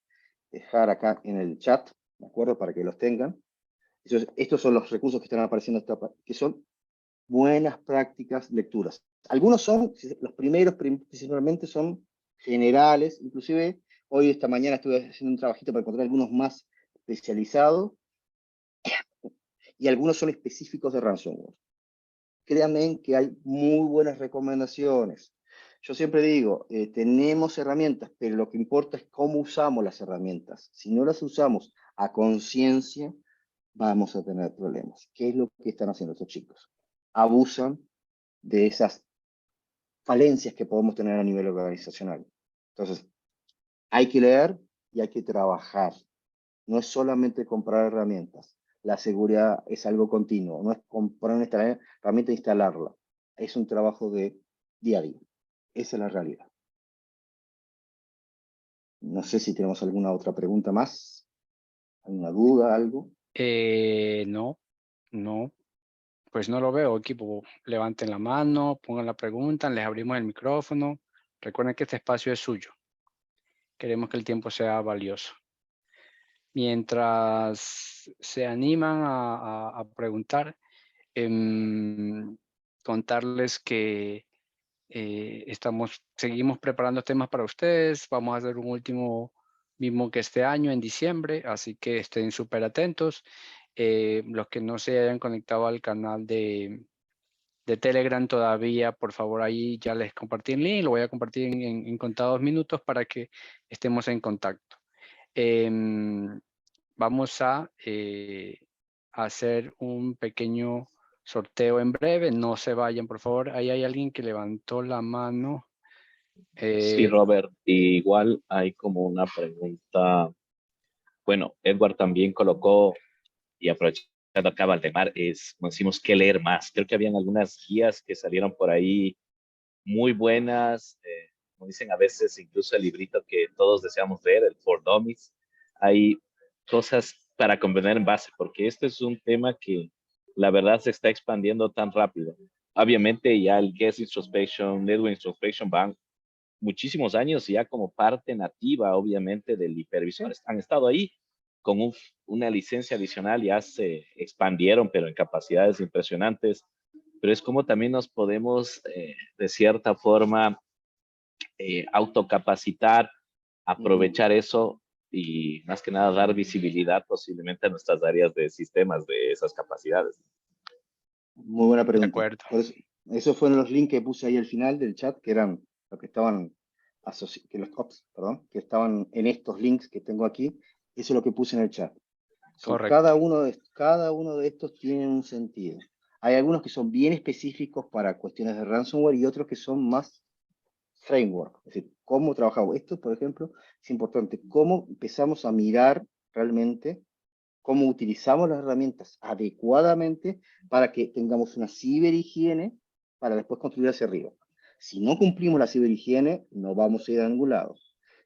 dejar acá en el chat, ¿de acuerdo? Para que los tengan. Entonces, estos son los recursos que están apareciendo, que son buenas prácticas lecturas. Algunos son, los primeros principalmente son generales, inclusive hoy, esta mañana, estuve haciendo un trabajito para encontrar algunos más especializados y algunos son específicos de ransomware. Créanme que hay muy buenas recomendaciones. Yo siempre digo, tenemos herramientas, pero lo que importa es cómo usamos las herramientas. Si no las usamos a conciencia, vamos a tener problemas. ¿Qué es lo que están haciendo estos chicos? Abusan de esas falencias que podemos tener a nivel organizacional. Entonces, hay que leer y hay que trabajar. No es solamente comprar herramientas. La seguridad es algo continuo. No es comprar una herramienta e instalarla. Es un trabajo de día a día. Esa es la realidad. No sé si tenemos alguna otra pregunta más. ¿Alguna duda, algo? No. Pues no lo veo, equipo. Levanten la mano, pongan la pregunta, les abrimos el micrófono. Recuerden que este espacio es suyo. Queremos que el tiempo sea valioso. Mientras se animan a preguntar, contarles que seguimos preparando temas para ustedes. Vamos a hacer un último mismo que este año en diciembre, así que estén súper atentos. Los que no se hayan conectado al canal de Telegram todavía, por favor, ahí ya les compartí el link, lo voy a compartir en contados minutos para que estemos en contacto. Vamos a hacer un pequeño sorteo en breve. No se vayan, por favor. Ahí hay alguien que levantó la mano. Sí, Robert, igual hay como una pregunta. Bueno, Edward también colocó, y aprovechando acá Valdemar, como decimos, que leer más. Creo que habían algunas guías que salieron por ahí muy buenas, como dicen a veces, incluso el librito que todos deseamos leer, el For Dummies. Hay cosas para comprender en base, porque este es un tema que la verdad se está expandiendo tan rápido. Obviamente ya el Guest Introspection, Network Introspection van muchísimos años ya como parte nativa, obviamente, del hipervisor. Han estado ahí con una licencia adicional, ya se expandieron, pero en capacidades impresionantes. Pero es como también nos podemos, de cierta forma, autocapacitar, aprovechar eso y más que nada dar visibilidad posiblemente a nuestras áreas de sistemas de esas capacidades. Muy buena De pregunta. acuerdo. Por eso, esos fueron los links que puse ahí al final del chat, que eran los que estaban que estaban en estos links que tengo aquí. Eso es lo que puse en el chat. Correcto. Cada uno de estos tiene un sentido. Hay algunos que son bien específicos para cuestiones de ransomware y otros que son más framework. Es decir, cómo trabajamos. Esto, por ejemplo, es importante. Cómo empezamos a mirar realmente cómo utilizamos las herramientas adecuadamente para que tengamos una ciberhigiene para después construir hacia arriba. Si no cumplimos la ciberhigiene, no vamos a ir a ningún lado.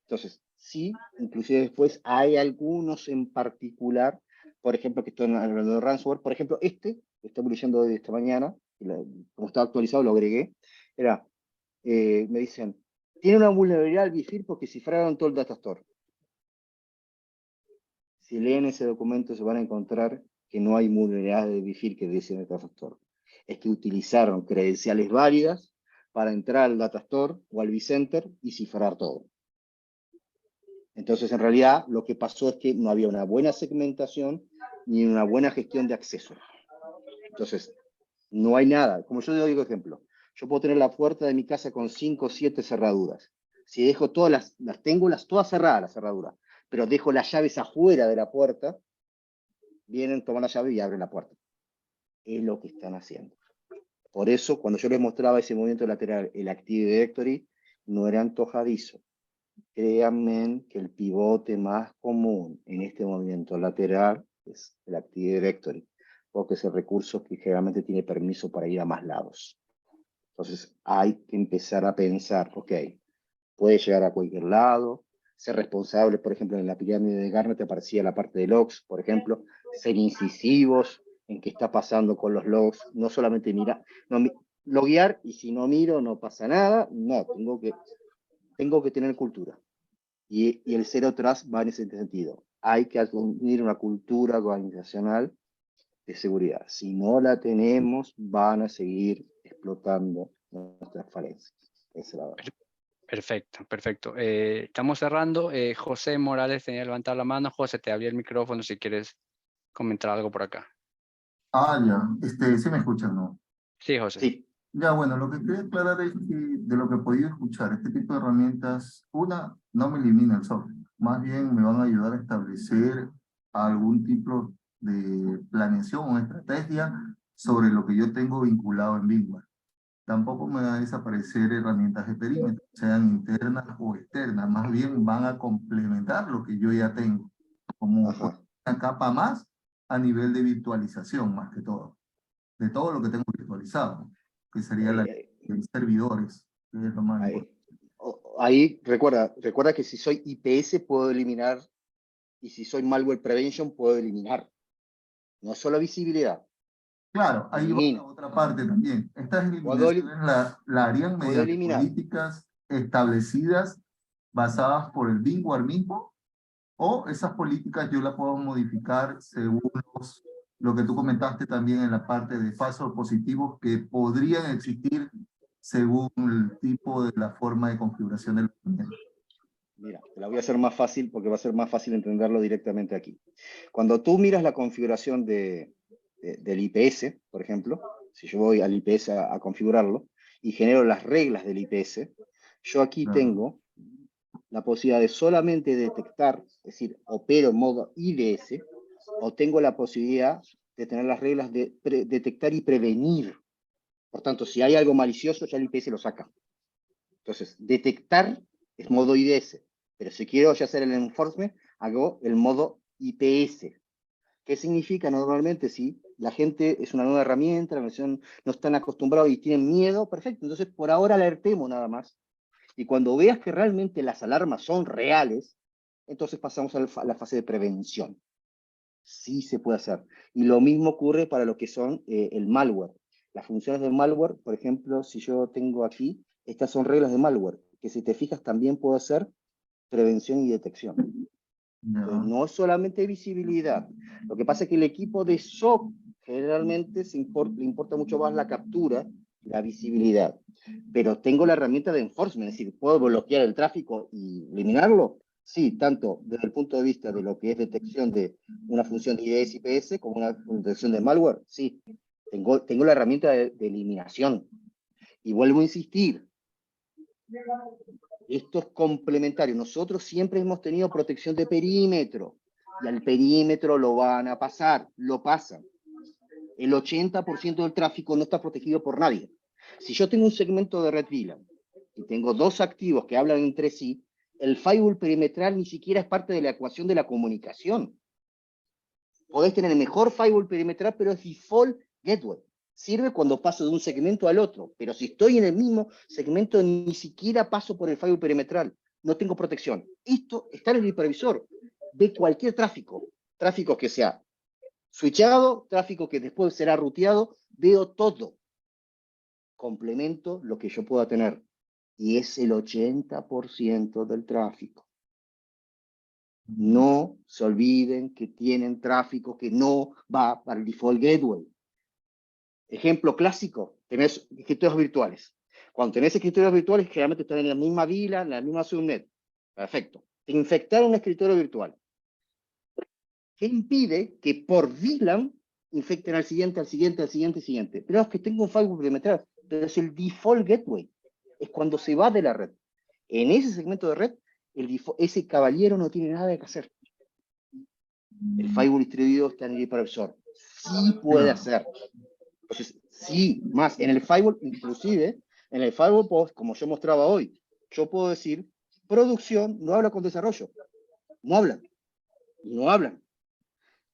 Entonces, sí, inclusive después hay algunos en particular, por ejemplo, que están hablando de ransomware. Por ejemplo, que estamos leyendo hoy esta mañana, como estaba actualizado, lo agregué, me dicen, tiene una vulnerabilidad al BIFIR porque cifraron todo el datastore. Si leen ese documento se van a encontrar que no hay vulnerabilidades de BIFIR que dice el datastore. Es que utilizaron credenciales válidas para entrar al datastore o al vCenter y cifrar todo. Entonces, en realidad, lo que pasó es que no había una buena segmentación ni una buena gestión de acceso. Entonces, no hay nada. Como yo digo ejemplo, yo puedo tener la puerta de mi casa con 5 o 7 cerraduras. Si dejo todas tengo todas cerradas las cerraduras, pero dejo las llaves afuera de la puerta, vienen, toman la llave y abren la puerta. Es lo que están haciendo. Por eso, cuando yo les mostraba ese movimiento lateral, el Active Directory, no era antojadizo. Créanme que el pivote más común en este movimiento lateral es el Active Directory, porque es el recurso que generalmente tiene permiso para ir a más lados. Entonces hay que empezar a pensar, ok, puede llegar a cualquier lado, ser responsable, por ejemplo, en la pirámide de Gartner te aparecía la parte de logs, por ejemplo, ser incisivos en qué está pasando con los logs, no solamente mirar, loguear y si no miro no pasa nada, no, tengo que tener cultura. Y el Zero Trust va en ese sentido. Hay que asumir una cultura organizacional de seguridad. Si no la tenemos, van a seguir explotando nuestras falencias. Esa es la verdad. Perfecto, perfecto. Estamos cerrando. José Morales tenía levantado la mano. José, te abrí el micrófono si quieres comentar algo por acá. Ya. ¿Sí me escuchan, no? Sí, José. Sí. Ya, bueno, lo que quería aclarar es que de lo que he podido escuchar, este tipo de herramientas, una, no me elimina el software, más bien me van a ayudar a establecer algún tipo de planeación o estrategia sobre lo que yo tengo vinculado en VMware. Tampoco me va a desaparecer herramientas de perímetro, sean internas o externas, más bien van a complementar lo que yo ya tengo, como una capa más a nivel de virtualización, más que todo, de todo lo que tengo virtualizado, que sería la de servidores, que es lo más importante. Ahí recuerda que si soy IPS puedo eliminar, y si soy malware prevention puedo eliminar. No solo visibilidad. Claro, ahí va la otra parte también. Estas eliminaciones la harían mediante políticas establecidas basadas por el firmware mismo, o esas políticas yo las puedo modificar según lo que tú comentaste también en la parte de falsos positivos que podrían existir según el tipo de la forma de configuración del herramienta. Mira, te la voy a hacer más fácil porque va a ser más fácil entenderlo directamente aquí. Cuando tú miras la configuración del IPS, por ejemplo, si yo voy al IPS a configurarlo y genero las reglas del IPS, yo aquí tengo la posibilidad de solamente detectar, es decir, opero en modo IDS, o tengo la posibilidad de tener las reglas de detectar y prevenir. Por tanto, si hay algo malicioso, ya el IPS lo saca. Entonces, detectar es modo IDS, pero si quiero ya hacer el enforcement, hago el modo IPS. ¿Qué significa normalmente? Si la gente es una nueva herramienta, la versión no están acostumbrados y tienen miedo, perfecto. Entonces, por ahora alertemos nada más. Y cuando veas que realmente las alarmas son reales, entonces pasamos a la fase de prevención. Sí se puede hacer. Y lo mismo ocurre para lo que son el malware. Las funciones del malware, por ejemplo, si yo tengo aquí, estas son reglas de malware, que si te fijas también puedo hacer prevención y detección. Entonces, no es solamente visibilidad. Lo que pasa es que el equipo de SOC generalmente le importa mucho más la captura, la visibilidad. Pero tengo la herramienta de enforcement, es decir, ¿puedo bloquear el tráfico y eliminarlo? Sí, tanto desde el punto de vista de lo que es detección de una función IDS IPS como una detección de malware. Sí, tengo la herramienta de eliminación. Y vuelvo a insistir, esto es complementario. Nosotros siempre hemos tenido protección de perímetro y al perímetro lo van a pasar, lo pasan. El 80% del tráfico no está protegido por nadie. Si yo tengo un segmento de red VLAN y tengo dos activos que hablan entre sí, el firewall perimetral ni siquiera es parte de la ecuación de la comunicación. Podés tener el mejor firewall perimetral, pero es default gateway. Sirve cuando paso de un segmento al otro, pero si estoy en el mismo segmento, ni siquiera paso por el firewall perimetral. No tengo protección. Esto está en el hipervisor. Ve cualquier tráfico. Tráfico que sea switchado, tráfico que después será ruteado. Veo todo. Complemento lo que yo pueda tener. Y es el 80% del tráfico. No se olviden que tienen tráfico que no va para el default gateway. Ejemplo clásico, tenés escritorios virtuales. Cuando tenés escritorios virtuales, generalmente están en la misma VLAN, en la misma subnet. Perfecto. Te infectaron un escritorio virtual. ¿Qué impide que por VLAN infecten al siguiente, al siguiente, al siguiente, al siguiente? Pero es que tengo un firewall perimetral, pero es el default gateway. Es cuando se va de la red. En ese segmento de red, ese caballero no tiene nada que hacer. El firewall distribuido está en el hipervisor. Sí puede hacer. Entonces, sí, más. En el firewall, inclusive, en el firewall, como yo mostraba hoy, yo puedo decir, producción no habla con desarrollo. No hablan. No hablan.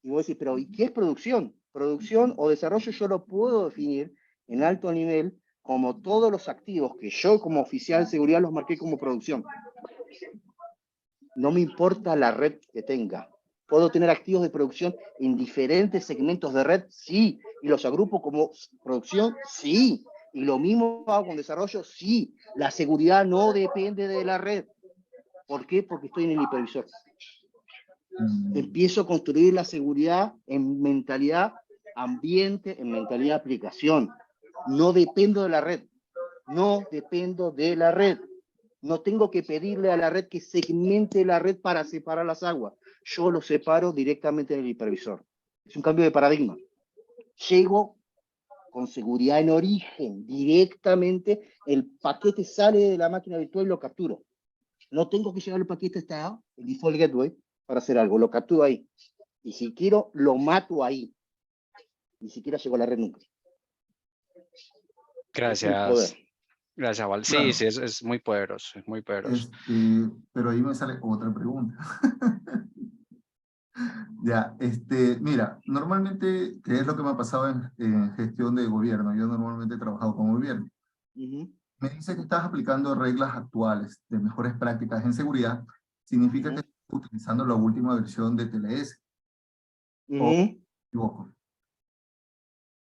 Y vos decís, pero ¿y qué es producción? Producción o desarrollo yo lo puedo definir en alto nivel como todos los activos que yo como oficial de seguridad los marqué como producción. No me importa la red que tenga. ¿Puedo tener activos de producción en diferentes segmentos de red? Sí. ¿Y los agrupo como producción? Sí. ¿Y lo mismo hago con desarrollo? Sí. La seguridad no depende de la red. ¿Por qué? Porque estoy en el hipervisor. Empiezo a construir la seguridad en mentalidad ambiente, en mentalidad aplicación. No dependo de la red. No dependo de la red. No tengo que pedirle a la red que segmente la red para separar las aguas. Yo lo separo directamente en el hipervisor. Es un cambio de paradigma. Llego con seguridad en origen, directamente el paquete sale de la máquina virtual y lo capturo. No tengo que llevar el paquete hasta el default gateway para hacer algo, lo capturo ahí. Y si quiero, lo mato ahí. Ni siquiera llego a la red nunca. Gracias. Es el poder. Gracias, Val. Sí, Claro. sí, es muy poderoso, es muy poderoso. Pero ahí me sale otra pregunta. Ya, mira, normalmente, ¿qué es lo que me ha pasado en gestión de gobierno? Yo normalmente he trabajado con gobierno. Me dice que estás aplicando reglas actuales de mejores prácticas en seguridad. Significa que estás utilizando la última versión de TLS. ¿O me equivoco?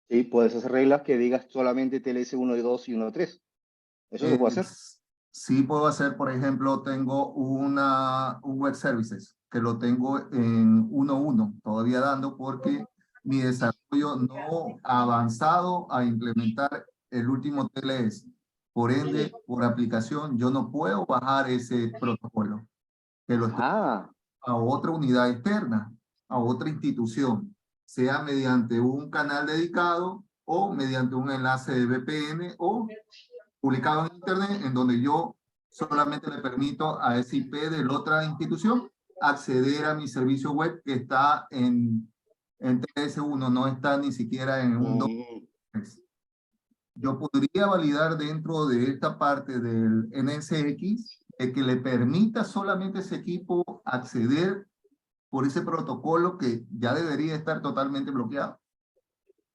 Sí, puedes hacer reglas que digas solamente TLS 1.2 y 1.3. Eso se puede hacer. Sí puedo hacer, por ejemplo, tengo un web services que lo tengo en 1.1 todavía dando porque mi desarrollo no ha avanzado a implementar el último TLS. Por ende, por aplicación, yo no puedo bajar ese protocolo, que lo estoy Ah, a otra unidad externa, a otra institución, sea mediante un canal dedicado o mediante un enlace de VPN o publicado en Internet, en donde yo solamente le permito a ese IP de la otra institución acceder a mi servicio web que está en TS1, no está ni siquiera en un mm, DOS. Yo podría validar dentro de esta parte del NSX que le permita solamente a ese equipo acceder por ese protocolo que ya debería estar totalmente bloqueado.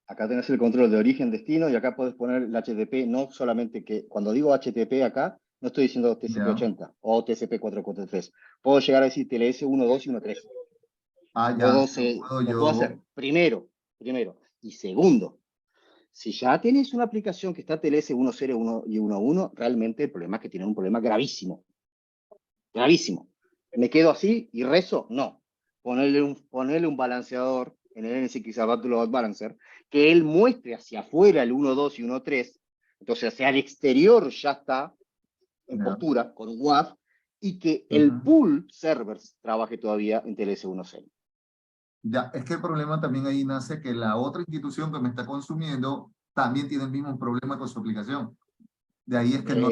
acá tenés el control de origen-destino y acá podés poner el HTTP, no solamente que, cuando digo HTTP acá, no estoy diciendo Ya. TCP/80 o TCP/443. Puedo llegar a decir TLS 1.2 y 1.3. Ah, ya. Puedo Lo puedo yo. hacer primero. Y segundo, si ya tienes una aplicación que está TLS 1.0 y 1.1, realmente el problema es que tienen un problema gravísimo. Gravísimo. ¿Me quedo así y rezo? No. Ponerle un balanceador en el NSX Advanced Load Balancer, que él muestre hacia afuera el 1.2 y 1.3, entonces hacia el exterior ya está en Ya. postura con WAF, y que el Ujú. pool servers trabaje todavía en TLS 1.0. Ya, es que el problema también ahí nace que la otra institución que me está consumiendo también tiene el mismo problema con su aplicación. De ahí es que no.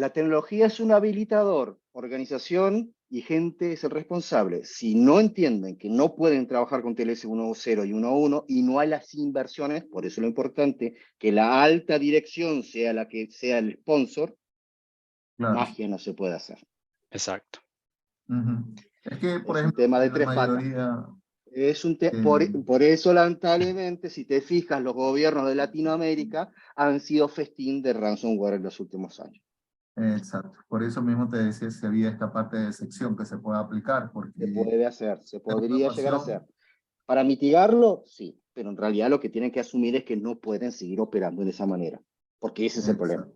La tecnología es un habilitador, organización y gente es el responsable. Si no entienden que no pueden trabajar con TLS 1.0 y 1.1 y no hay las inversiones, por eso lo importante que la alta dirección sea la que sea el sponsor, Claro. magia no se puede hacer. Exacto. Ujú. Es que, por Es un ejemplo, tema de en la tres patas. mayoría, Por, por eso, lamentablemente, si te fijas, los gobiernos de Latinoamérica han sido festín de ransomware en los últimos años. exacto. Por eso mismo te decía si había esta parte de sección que se puede aplicar, Se porque puede hacer, se esta podría llegar a hacer. información. Para mitigarlo, sí, pero en realidad lo que tienen que asumir es que no pueden seguir operando de esa manera, porque ese es el problema.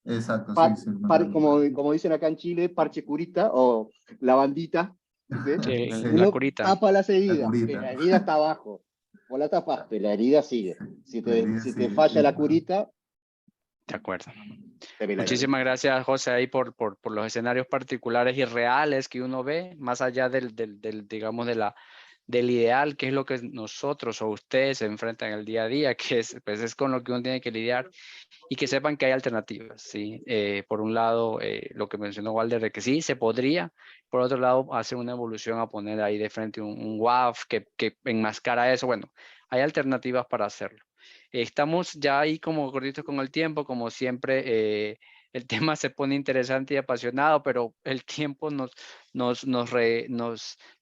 Exacto. Exacto, sí, sí. Como dicen acá en Chile, parche curita o la bandita, ¿sí? Sí, Sí, la Uno curita. tapa las la heridas, pero curita. la herida está abajo. Vos la tapaste, la herida sigue. Si La te, herida si te sigue. falla la curita, De acuerdo. se ve la herida. Muchísimas gracias, José, ahí por los escenarios particulares y reales que uno ve, más allá digamos, del ideal, que es lo que nosotros o ustedes se enfrentan en el día a día, que es, pues, es con lo que uno tiene que lidiar, y que sepan que hay alternativas, ¿sí? Por un lado, lo que mencionó Walder, de que sí, se podría. Por otro lado, hacer una evolución a poner ahí de frente un WAF que enmascara eso. Bueno, hay alternativas para hacerlo. Estamos ya ahí como gorditos con el tiempo, como siempre. El tema se pone interesante y apasionado, pero el tiempo nos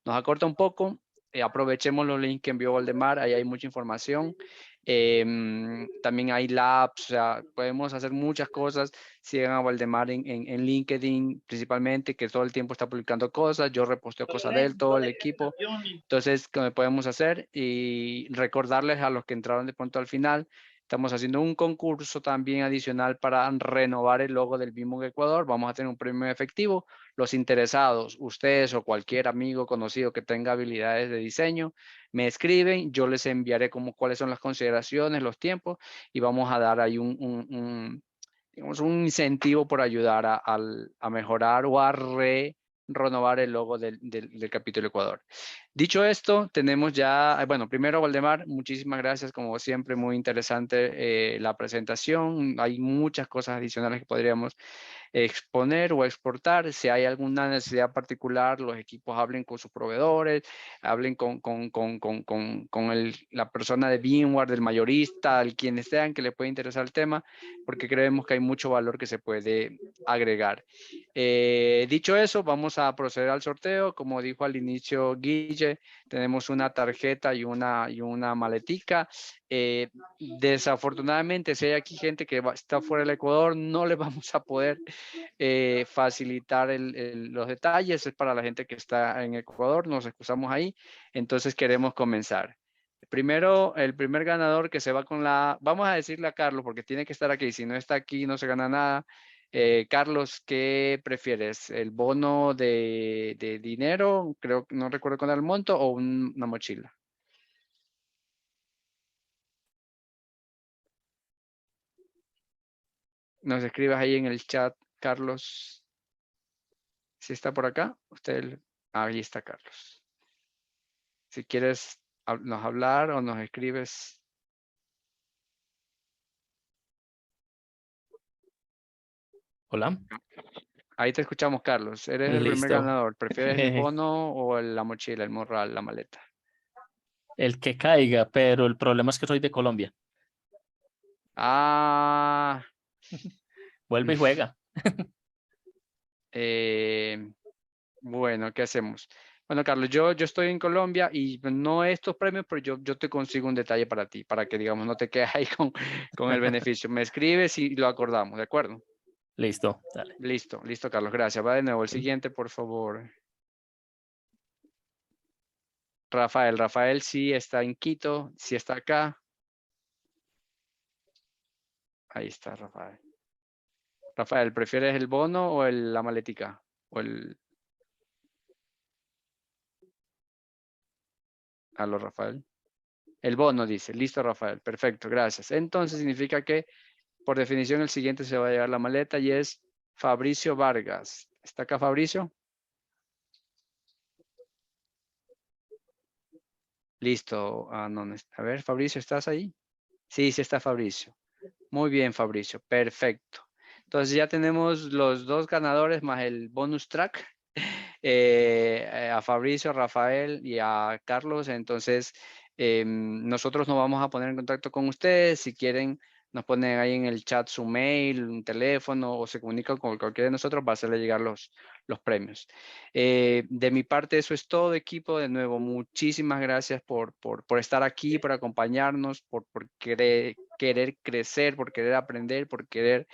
acorta un poco. Aprovechemos los links que envió Waldemar, ahí hay mucha información. También hay labs, o sea, podemos hacer muchas cosas. Sigan a Waldemar en LinkedIn principalmente, que todo el tiempo está publicando cosas. Yo reposteo cosas de él, todo el equipo. Entonces, ¿qué podemos hacer? Y recordarles a los que entraron de pronto al final, estamos haciendo un concurso también adicional para renovar el logo del BIMUG Ecuador. Vamos a tener un premio efectivo. Los interesados, ustedes o cualquier amigo conocido que tenga habilidades de diseño, me escriben, yo les enviaré como cuáles son las consideraciones, los tiempos, y vamos a dar ahí digamos, un incentivo por ayudar a mejorar o a renovar el logo del capítulo Ecuador. Dicho esto, tenemos ya, bueno, primero Waldemar, muchísimas gracias, como siempre, muy interesante la presentación. Hay muchas cosas adicionales que podríamos exponer o exportar. Si hay alguna necesidad particular, los equipos hablen con sus proveedores, hablen con la persona de VMware, del mayorista, al quienes sean que le pueda interesar el tema, porque creemos que hay mucho valor que se puede agregar. Dicho eso, vamos a proceder al sorteo. Como dijo al inicio Guille, tenemos una tarjeta y una maletica. Desafortunadamente, si hay aquí gente que está fuera del Ecuador, no le vamos a poder facilitar los detalles. Es para la gente que está en Ecuador, nos excusamos ahí. Entonces queremos comenzar. Primero, el primer ganador que se va con vamos a decirle a Carlos, porque tiene que estar aquí, si no está aquí no se gana nada. Carlos, ¿qué prefieres? ¿El bono de dinero? Creo que no recuerdo con el monto, o una mochila. Nos escribas ahí en el chat, Carlos. Si está por acá, ahí está Carlos. Si quieres nos hablar o nos escribes. Hola. Ahí te escuchamos, Carlos. Eres el primer Listo. ganador. ¿Prefieres el bono o la mochila, el morral, la maleta? El que caiga, pero el problema es que soy de Colombia. Ah. Vuelve y juega. Bueno, ¿qué hacemos? Bueno, Carlos, yo estoy en Colombia y no estos premios, pero yo te consigo un detalle para ti, para que, digamos, no te quedes ahí con el beneficio. Me escribes y lo acordamos, ¿de acuerdo? Listo, dale. Listo, listo, Carlos, gracias. Va de nuevo el siguiente, por favor. Rafael sí está en Quito, sí está acá. Ahí está, Rafael. Rafael, ¿prefieres el bono o la maletica? Aló, Rafael. El bono dice, listo, Rafael, perfecto, gracias. Entonces significa que, por definición, el siguiente se va a llevar la maleta y es Fabricio Vargas. ¿Está acá Fabricio? Listo. No, a ver, Fabricio, ¿estás ahí? Sí, sí está Fabricio. Muy bien, Fabricio, perfecto. Entonces ya tenemos los dos ganadores más el bonus track. A Fabricio, a Rafael y a Carlos. Entonces, nosotros nos vamos a poner en contacto con ustedes. Si quieren, nos ponen ahí en el chat su mail, un teléfono o se comunican con cualquiera de nosotros para hacerle llegar los premios. De mi parte, eso es todo, equipo. De nuevo, muchísimas gracias por estar aquí, por acompañarnos, por querer crecer, por querer aprender, por querer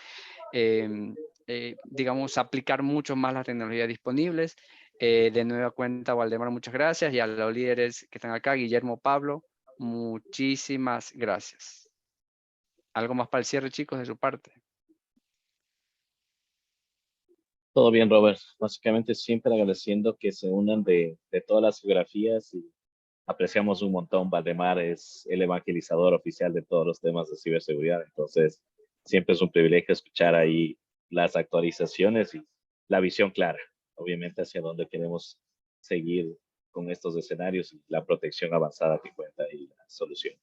digamos, aplicar mucho más las tecnologías disponibles. De nueva cuenta, Waldemar, muchas gracias. Y a los líderes que están acá, Guillermo, Pablo, muchísimas gracias. ¿Algo más para el cierre, chicos, de su parte? Todo bien, Robert. Básicamente siempre agradeciendo que se unan de todas las geografías y apreciamos un montón. Valdemar es el evangelizador oficial de todos los temas de ciberseguridad. Entonces, siempre es un privilegio escuchar ahí las actualizaciones y la visión clara, obviamente, hacia dónde queremos seguir con estos escenarios y la protección avanzada que cuenta y las soluciones.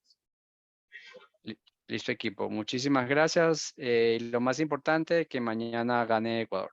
Listo, equipo. Muchísimas gracias. Lo más importante, que mañana gane Ecuador.